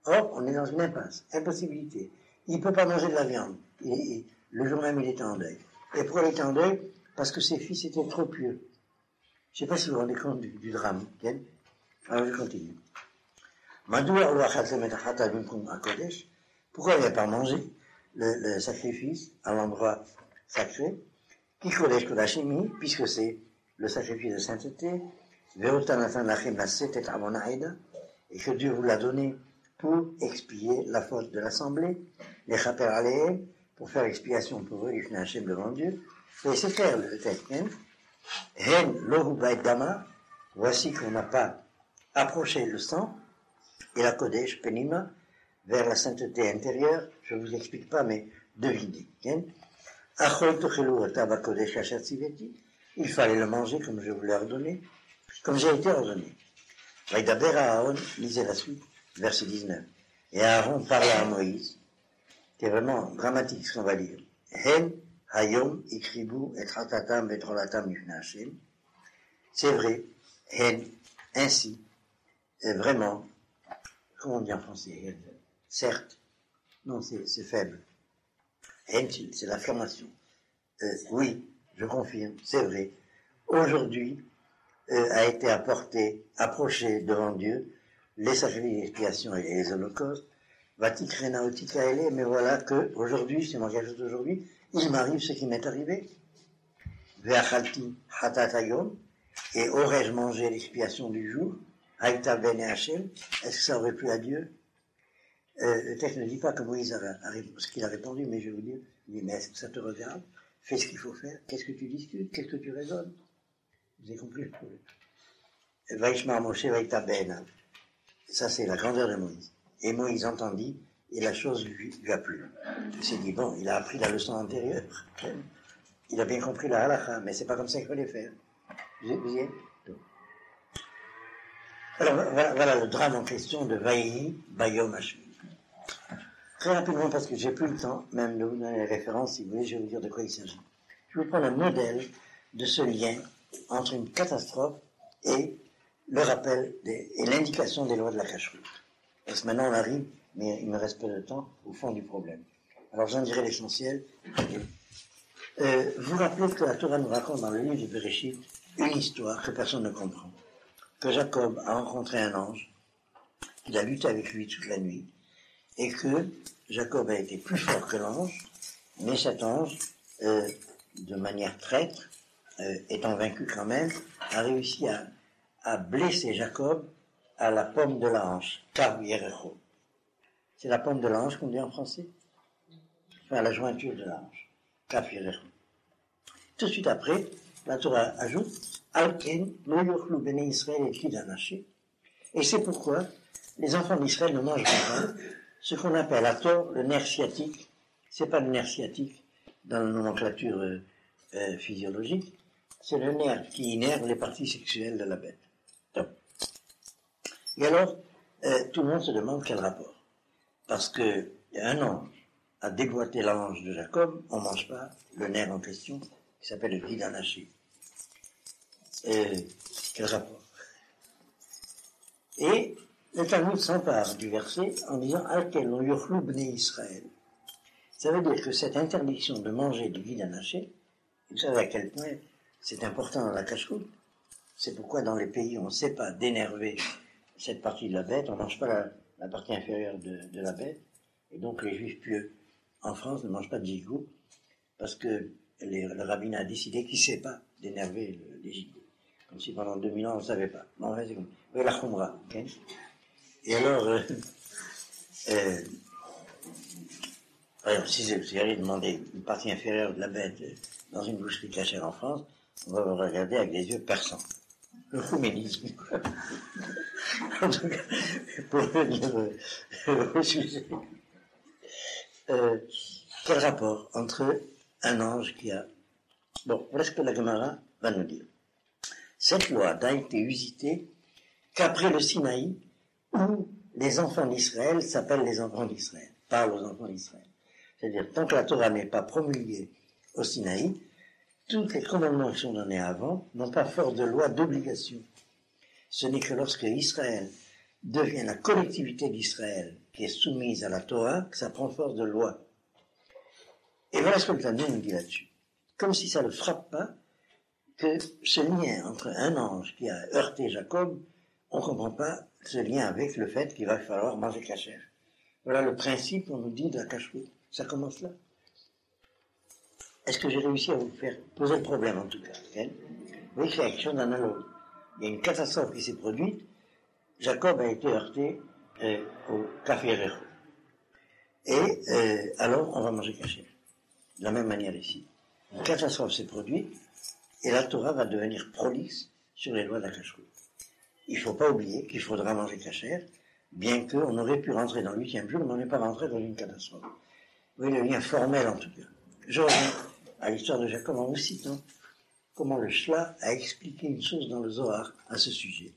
Or, on est dans une impasse, impossibilité. Il ne peut pas manger de la viande. Le jour même, il était en deuil. Et pourquoi il était en deuil? Parce que ses fils étaient trop pieux. Je ne sais pas si vous vous rendez compte du drame. Alors, je continue. Pourquoi il n'a pas mangé le sacrifice à l'endroit sacré? Qui Kodesh Kodashimi, puisque c'est le sacrifice de sainteté, et que Dieu vous l'a donné pour expier la faute de l'assemblée, les chaper aléem, pour faire expiation pour eux, les Hachem devant Dieu. Et c'est clair le texte. Hen lohu bait dama, voici qu'on n'a pas approché le sang, et la Kodesh Penima, vers la sainteté intérieure, je ne vous explique pas, mais devinez. Il fallait le manger comme je vous l'ai ordonné, comme j'ai été ordonné. Vaïdaber à Aaron, lisez la suite, verset 19. Et Aaron parla à Moïse, c'est vraiment dramatique ce qu'on va lire. Hen, hayom, ikribu, et ratatam, et trolatam, yifna Hashem. C'est vrai, hen, ainsi, vraiment, comment on dit en français, certes, non, c'est faible. Hen, c'est l'affirmation. Oui, je confirme, c'est vrai. Aujourd'hui, a été approché devant Dieu, les sacrifices d'expiation et les holocaustes, Vatikrena Otikaele, mais voilà que aujourd'hui, c'est marqué d'aujourd'hui, il m'arrive ce qui m'est arrivé. Ve'achalti hatatayom, et aurais-je mangé l'expiation du jour, Haïta ben Hachem, est-ce que ça aurait plu à Dieu? Le texte ne dit pas que Moïse ce qu'il a répondu, mais je vais vous dire, mais est-ce que ça te regarde? Fais ce qu'il faut faire, qu'est-ce que tu discutes, qu'est-ce que tu raisonnes? Vous avez compris le problème. Vaishmar Moshe Vaïta ben, ça c'est la grandeur de Moïse. Et Moïse entendit, et la chose lui a plu. Il s'est dit, bon, il a appris la leçon antérieure. Il a bien compris la halakha, mais c'est pas comme ça qu'il fallait faire. Vous voyez? Alors, voilà le drame en question de Vaïhi Bayom Hashmi. Très rapidement, parce que j'ai plus le temps, même de vous donner les références, si vous voulez, je vais vous dire de quoi il s'agit. Je vais vous prendre un modèle de ce lien entre une catastrophe et le rappel et l'indication des lois de la cacheroute. Parce que maintenant on arrive, mais il me reste peu de temps, au fond du problème. Alors j'en dirai l'essentiel. Vous rappelez que la Torah nous raconte dans le livre de Bereshit une histoire que personne ne comprend. Que Jacob a rencontré un ange, qu'il a lutté avec lui toute la nuit, et que Jacob a été plus fort que l'ange, mais cet ange, de manière traître, étant vaincu quand même, a réussi à blesser Jacob à la pomme de la hanche, Kav Yerecho. C'est la pomme de la hanche qu'on dit en français? Enfin, la jointure de la hanche, Kav Yerecho. Tout de suite après, la Torah ajoute, Alken, lo yochlu bnei Israël et kidanaché. Et c'est pourquoi les enfants d'Israël ne mangeront pas ce qu'on appelle à tort le nerf sciatique. C'est pas le nerf sciatique dans la nomenclature physiologique, c'est le nerf qui innerve les parties sexuelles de la bête. Donc. Et alors, tout le monde se demande quel rapport. Parce que un ange a déboîté la hanche de Jacob, on ne mange pas le nerf en question, qui s'appelle le Gidanaché. Quel rapport? Et le Talmud s'empare du verset en disant Alkel lo yochlu bnei Israël. Ça veut dire que cette interdiction de manger du Gidanaché, vous savez à quel point c'est important dans la cacheroute. C'est pourquoi dans les pays où on ne sait pas d'énerver cette partie de la bête, on ne mange pas la partie inférieure de la bête. Et donc les juifs pieux en France ne mangent pas de gigot parce que le rabbin a décidé qu'il ne sait pas d'énerver les gigots. Comme si pendant 2000 ans on ne savait pas. Bon, en fait, c'est comme oui, la khumra. Okay. Et alors, si vous allez demander une partie inférieure de la bête dans une boucherie cachère en France, on va vous regarder avec des yeux perçants. Le khouménisme, quoi. En tout cas, pour revenir au sujet. Quel rapport entre un ange qui a... Bon, voilà ce que la Gemara va nous dire. Cette loi n'a été usitée qu'après le Sinaï, où les enfants d'Israël s'appellent les enfants d'Israël, parlent aux enfants d'Israël. C'est-à-dire, tant que la Torah n'est pas promulguée au Sinaï, tous les commandements qui sont donnés avant n'ont pas force de loi d'obligation. Ce n'est que lorsque Israël devient la collectivité d'Israël qui est soumise à la Torah que ça prend force de loi. Et voilà ce que le Talmud nous dit là-dessus. Comme si ça ne le frappe pas que ce lien entre un ange qui a heurté Jacob, on ne comprend pas ce lien avec le fait qu'il va falloir manger cachère. Voilà le principe, on nous dit, de la cacheroute. Ça commence là. Est-ce que j'ai réussi à vous faire poser le problème, en tout cas? Vous voyez, réaction d'un à l'autre. Il y a une catastrophe qui s'est produite. Jacob a été heurté au Kaf Yerecho. Et alors, on va manger caché. De la même manière ici. Une catastrophe s'est produite, et la Torah va devenir prolixe sur les lois de la cacheroute. Il ne faut pas oublier qu'il faudra manger cachère, bien qu'on aurait pu rentrer dans le 8e jour, mais on n'est pas rentré dans une catastrophe. Vous voyez le lien formel, en tout cas. Je reviens à l'histoire de Jacob en vous citant comment le Shla a expliqué une chose dans le Zohar à ce sujet.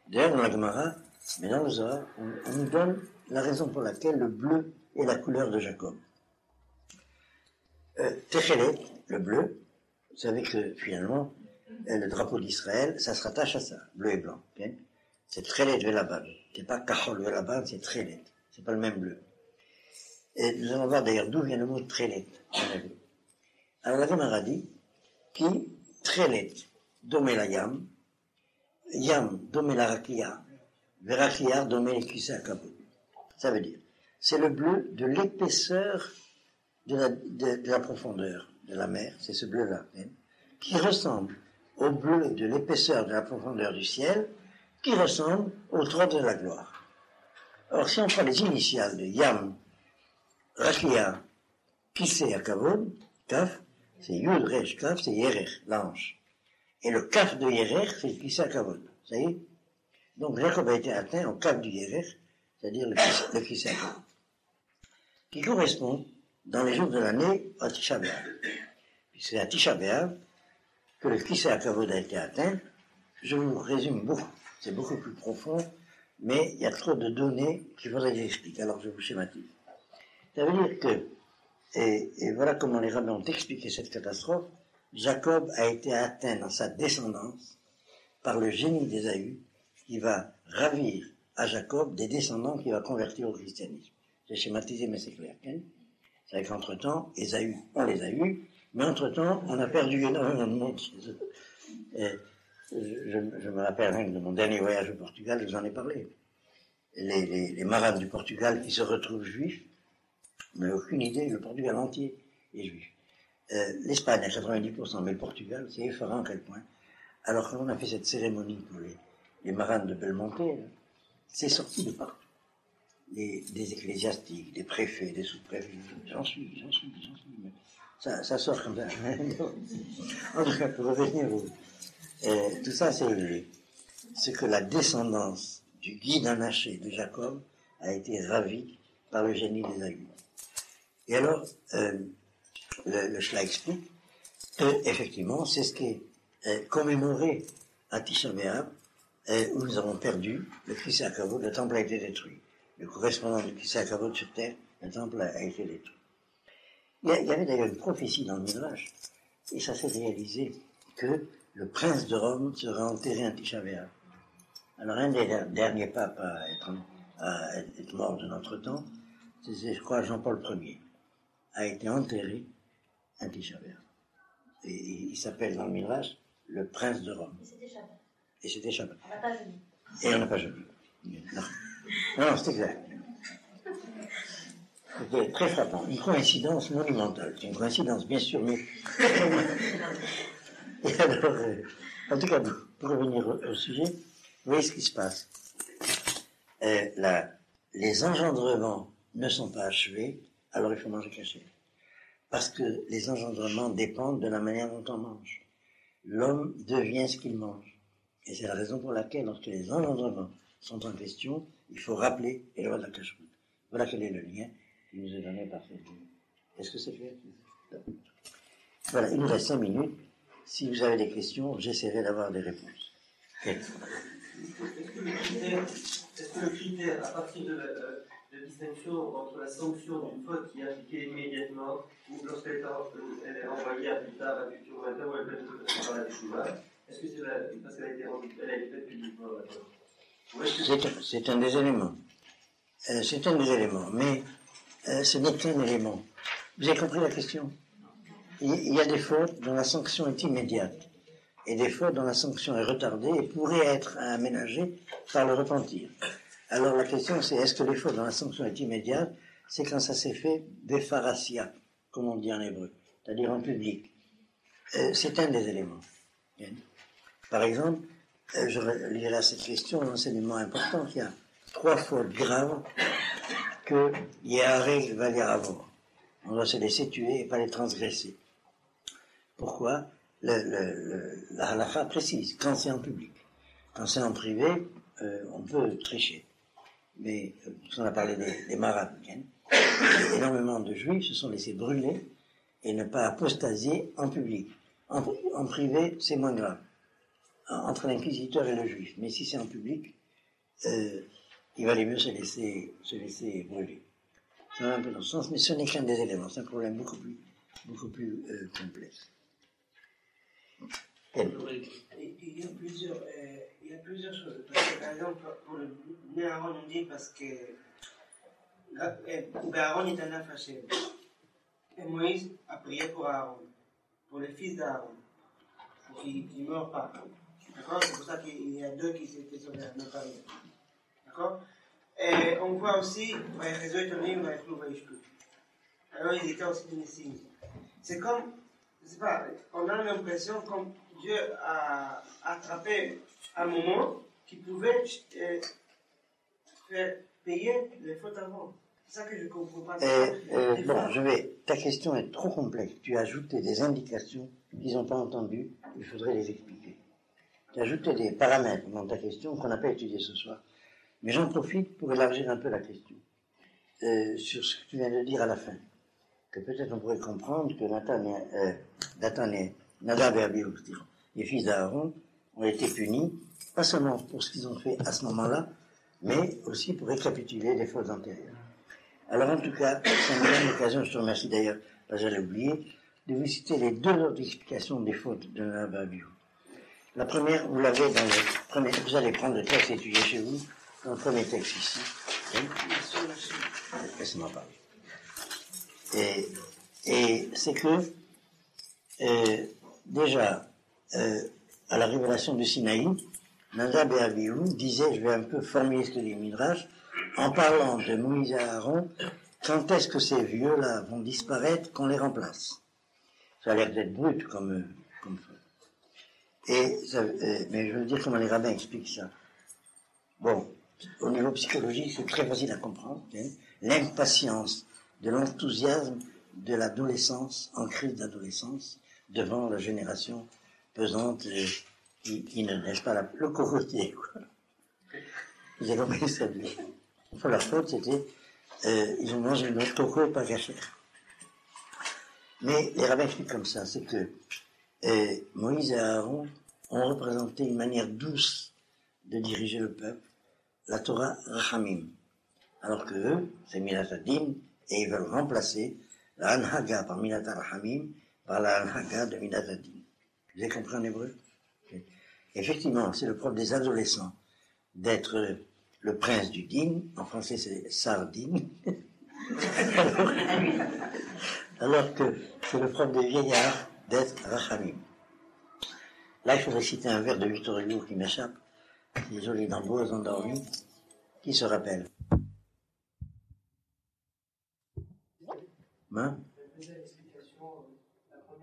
D'ailleurs, dans la Gemara, mais dans le Zohar, on nous donne la raison pour laquelle le bleu est la couleur de Jacob. Techelet, le bleu, vous savez que finalement, le drapeau d'Israël, ça se rattache à ça, bleu et blanc. Okay? C'est Tchelet Velaban. C'est pas Kahol Velaban, c'est Tchelet. C'est pas le même bleu. Et nous allons voir d'ailleurs d'où vient le mot Tchelet. Alors la Gemara dit qui Tchelet domé la yam domé la rakia, verakia domé le kisa kabot. Ça veut dire, c'est le bleu de l'épaisseur de la profondeur de la mer, c'est ce bleu-là, hein, qui ressemble au bleu de l'épaisseur de la profondeur du ciel, qui ressemble au trône de la gloire. Or, si on prend les initiales de Yam, Rakia, Kisé Akavod, Kaf, c'est Yud, Resh, Kaf, c'est Yerech, l'ange. Et le Kaf de Yerech, c'est le Kisé Akavod. Ça y est? Donc, Jacob a été atteint au Kaf du Yerech, c'est-à-dire le Kisé Akavod, qui correspond dans les jours de l'année à Tisha B'Av. C'est à Tisha B'Av que le Kisé Akavod a été atteint. Je vous résume beaucoup, c'est beaucoup plus profond, mais il y a trop de données qu'il faudrait que j'explique, alors je vous schématise. Ça veut dire que, et voilà comment les rabbins ont expliqué cette catastrophe, Jacob a été atteint dans sa descendance par le génie d'Ésaü, qui va ravir à Jacob des descendants qu'il va convertir au christianisme. J'ai schématisé, mais c'est clair. Hein? C'est vrai qu'entre-temps, Ésaü, on les a eus, mais entre-temps, on a perdu énormément de monde chez eux. Je me rappelle même de mon dernier voyage au Portugal, je vous en ai parlé. Les marins du Portugal qui se retrouvent juifs, mais aucune idée, le Portugal entier est juif. L'Espagne à 90%, mais le Portugal, c'est effarant à quel point. Alors quand on a fait cette cérémonie pour les marins de Belmonte, c'est sorti de partout. Des ecclésiastiques, des préfets, des sous-préfets, j'en suis. Ça sort comme ça. En tout cas, pour revenir tout ça, c'est ce que la descendance du guide anaché de Jacob a été ravie par le génie d'Ésaü. Et alors, le Shla explique que, effectivement, c'est ce qui est commémoré à Tisha B'Av, où nous avons perdu le Kisé Akavod, le temple a été détruit. Le correspondant du Kisé Akavod sur terre, le temple a été détruit. Il y avait d'ailleurs une prophétie dans le Midrash, et ça s'est réalisé que le prince de Rome sera enterré en Tisha B'Av. Alors un des derniers papes à être mort de notre temps, c'est, je crois, Jean-Paul Ier, a été enterré en Tisha B'Av. Et il s'appelle dans le Midrash le prince de Rome. Et c'était Shabbat. On n'a pas jeûné. Et on n'a pas jeûné. Non, c'est exact. C'était très frappant. Une coïncidence monumentale. C'est une coïncidence, bien sûr, mais... Et alors, en tout cas, pour revenir au sujet, vous voyez ce qui se passe. Les engendrements ne sont pas achevés, alors il faut manger caché. Parce que les engendrements dépendent de la manière dont on mange. L'homme devient ce qu'il mange. Et c'est la raison pour laquelle, lorsque les engendrements sont en question, il faut rappeler les lois de la cacheroute. Voilà quel est le lien qui nous est donné par cette ligne. Est-ce que c'est clair? Voilà, il nous reste 5 minutes. Si vous avez des questions, j'essaierai d'avoir des réponses. Okay. Est-ce que le critère, à partir de la distinction entre la sanction d'une faute qui est appliquée immédiatement, ou lorsqu'elle est envoyée à plus tard, à futur matin, ou elle peut être par la Teshuvah, est-ce que c'est parce qu'elle a été faite publiquement C'est un des éléments. C'est un des éléments, mais ce n'est qu'un élément. Vous avez compris la question? Il y a des fautes dont la sanction est immédiate, et des fautes dont la sanction est retardée et pourrait être aménagée par le repentir. Alors la question c'est, est-ce que les fautes dont la sanction est immédiate, c'est quand ça s'est fait befarasia, comme on dit en hébreu, c'est-à-dire en public, c'est un des éléments. Bien. Par exemple, je lirai à cette question un enseignement important qu'il y a 3 fautes graves que Yahare va lire avant. On doit se laisser tuer et pas les transgresser. Pourquoi? La halakha précise, quand c'est en public. Quand c'est en privé, on peut tricher. Mais, on a parlé des marades, énormément de juifs se sont laissés brûler et ne pas apostasier en public. En privé, c'est moins grave, entre l'inquisiteur et le juif. Mais si c'est en public, il valait mieux se laisser brûler. Ça va un peu dans ce sens, mais ce n'est qu'un des éléments. C'est un problème beaucoup plus complexe. Il y a plusieurs choses. Parce que, par exemple, pour le Bnei Aaron, on dit parce que Aaron est un Hashem. Et Moïse a prié pour Aaron, pour les fils d'Aaron, pour qu'ils ne meurent pas. D'accord? C'est pour ça qu'il y a 2 qui s'étaient sauvés, non pas une. D'accord? Et on voit aussi, alors ils étaient aussi des signes. C'est comme, je sais pas, on a l'impression comme Dieu a attrapé un moment qui pouvait faire payer les fautes avant. C'est ça que je ne comprends pas. Ta question est trop complexe. Tu as ajouté des indications qu'ils n'ont pas entendues, il faudrait les expliquer. Tu as ajouté des paramètres dans ta question qu'on n'a pas étudié ce soir. Mais j'en profite pour élargir un peu la question sur ce que tu viens de dire à la fin. Que peut-être on pourrait comprendre que Nadab et Abihu, les fils d'Aaron, ont été punis, pas seulement pour ce qu'ils ont fait à ce moment-là, mais aussi pour récapituler les fautes antérieures. Alors en tout cas, ça me donne l'occasion, je te remercie d'ailleurs, parce que j'allais oublier, de vous citer les 2 autres explications des fautes de Nadab et Abihu. La première, vous l'avez dans le premier, vous allez prendre le texte étudié chez vous, dans le premier texte ici. Laissez-moi parler. Et c'est que, déjà, à la révélation du Sinaï, Nadab et Abihu disaient, je vais un peu formuler ce que dit Midrash, en parlant de Moïse et Aaron, quand est-ce que ces vieux-là vont disparaître, qu'on les remplace? Ça a l'air d'être brut comme faute. Mais je veux dire comment les rabbins expliquent ça. Bon, au niveau psychologique, c'est très facile à comprendre. L'impatience de l'enthousiasme de l'adolescence, en crise d'adolescence, devant la génération pesante qui ne laisse pas le cocotier, quoi. Vous avez compris ça, lui. Enfin, leur faute, c'était, ils ont mangé notre coco pas caché. Mais les rabbins expliquent comme ça, c'est que Moïse et Aaron ont représenté une manière douce de diriger le peuple, la Torah Rachamim, alors que eux, c'est Minat Adin, et ils veulent remplacer la Anhaga par Minat Rachamim par la Anhaga de Minat Adin. Vous avez compris en hébreu? Okay. Effectivement, c'est le propre des adolescents d'être le prince du din, en français c'est Sardine, alors que c'est le propre des vieillards d'être Rachamim. Là, il faudrait citer un vers de Victor Hugo qui m'échappe, qui est joli dans Beaux endormis, qui se rappelle. Hein?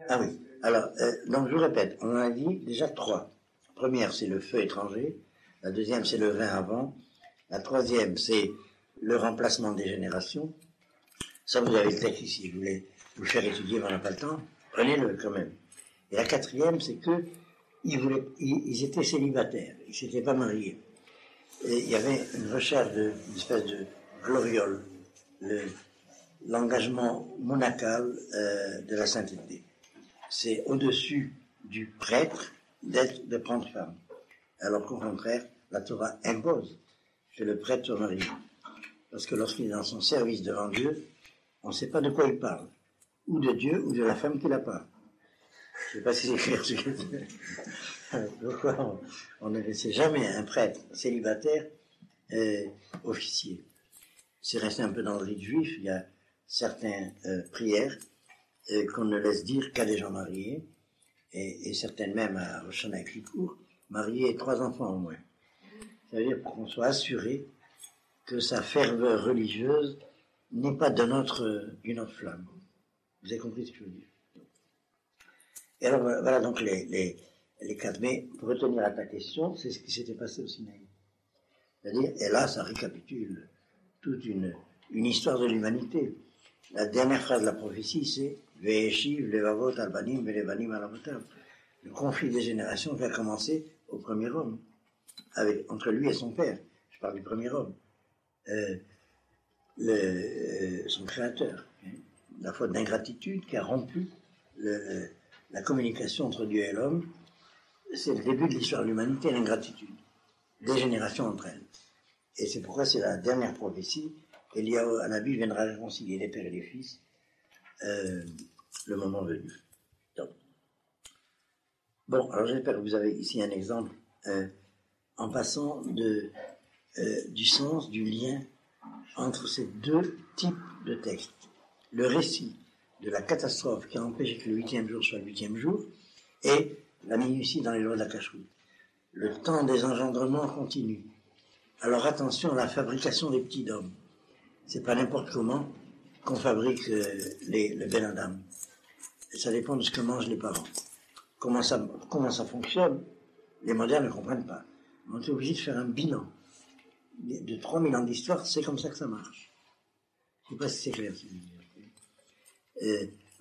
Ah oui. Alors, donc je vous répète, on en a dit déjà 3. La première, c'est le feu étranger. La deuxième, c'est le vin avant. La troisième, c'est le remplacement des générations. Ça, vous avez le texte ici. Je voulais vous le faire étudier, mais on n'a pas le temps. Prenez-le quand même. Et la quatrième, c'est que ils étaient célibataires. Ils ne s'étaient pas mariés. Et il y avait une recherche d'une espèce de gloriole, l'engagement monacal de la sainteté. C'est au-dessus du prêtre de prendre femme. Alors qu'au contraire, la Torah impose que le prêtre soit marié. Parce que lorsqu'il est dans son service devant Dieu, on ne sait pas de quoi il parle. Ou de Dieu, ou de la femme qui la parle. Je ne sais pas si c'est clair ce que je dis. Pourquoi on ne laissait jamais un prêtre célibataire officier. C'est resté un peu dans le rite juif. Il y a certaines prières qu'on ne laisse dire qu'à des gens mariés, et certaines même à Rosh Hashanah et Kippour, mariés et 3 enfants au moins. Ça veut dire pour qu'on soit assuré que sa ferveur religieuse n'est pas d'une autre flamme. Vous avez compris ce que je veux dire? Et alors voilà donc les quatre. Mais pour retenir à ta question, c'est ce qui s'était passé au Sinaï. C'est-à-dire, et là, ça récapitule toute une histoire de l'humanité. La dernière phrase de la prophétie, c'est Ve'eshiv levavot albanim ve'levanim alavotav. Le conflit des générations qui a commencé au premier homme, entre lui et son père. Je parle du premier homme. Son créateur. La faute d'ingratitude qui a rompu la communication entre Dieu et l'homme. C'est le début de l'histoire de l'humanité, l'ingratitude. Des générations entre elles. Et c'est pourquoi c'est la dernière prophétie. Eliyahu Hanavi viendra réconcilier les pères et les fils le moment venu. Donc. Bon, alors j'espère que vous avez ici un exemple en passant du sens, du lien entre ces deux types de textes. Le récit de la catastrophe qui a empêché que le 8e jour soit le 8e jour et la minutie dans les lois de la cacheroute. Le temps des engendrements continue. Alors attention à la fabrication des petits d'hommes. C'est pas n'importe comment qu'on fabrique le Ben Adam. Ça dépend de ce que mangent les parents. Comment ça fonctionne, les modernes ne comprennent pas. On est obligé de faire un bilan. De 3000 ans d'histoire, c'est comme ça que ça marche. Je ne sais pas si c'est clair.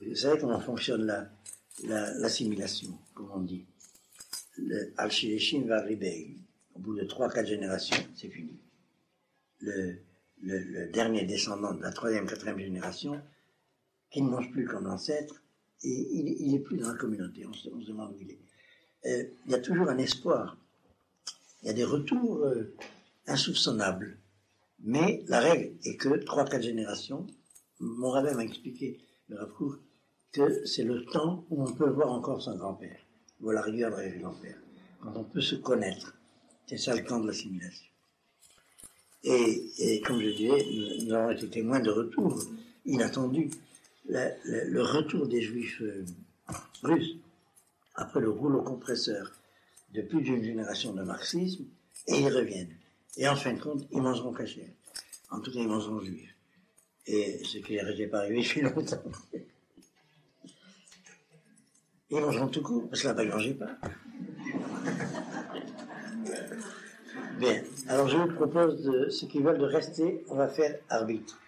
Vous savez comment fonctionne l'assimilation, comme on dit. Al-Shileshin va arriver. Au bout de 3-4 générations, c'est fini. Le dernier descendant de la 3e, 4e génération, qui ne mange plus comme l'ancêtre, et il n'est plus dans la communauté. On se demande où il est. Il y a toujours un espoir. Il y a des retours insoupçonnables. Mais la règle est que 3-4 générations, mon rabbin m'a expliqué, le Rav Kook, que c'est le temps où on peut voir encore son grand-père, ou à la rigueur le grand-père, quand on peut se connaître. C'est ça le temps de l'assimilation. Et comme je disais, nous avons été témoins de retours inattendus. Le retour des Juifs russes, après le rouleau compresseur de plus d'une génération de marxisme, et ils reviennent. Et en fin de compte, ils mangeront cachère. En tout cas, ils mangeront juifs. Et ce qui n'était pas arrivé depuis longtemps. Ils mangeront tout court, parce que là-bas, ils ne mangeaient pas. Bien, alors je vous propose, ceux qui veulent de rester, on va faire arbitre.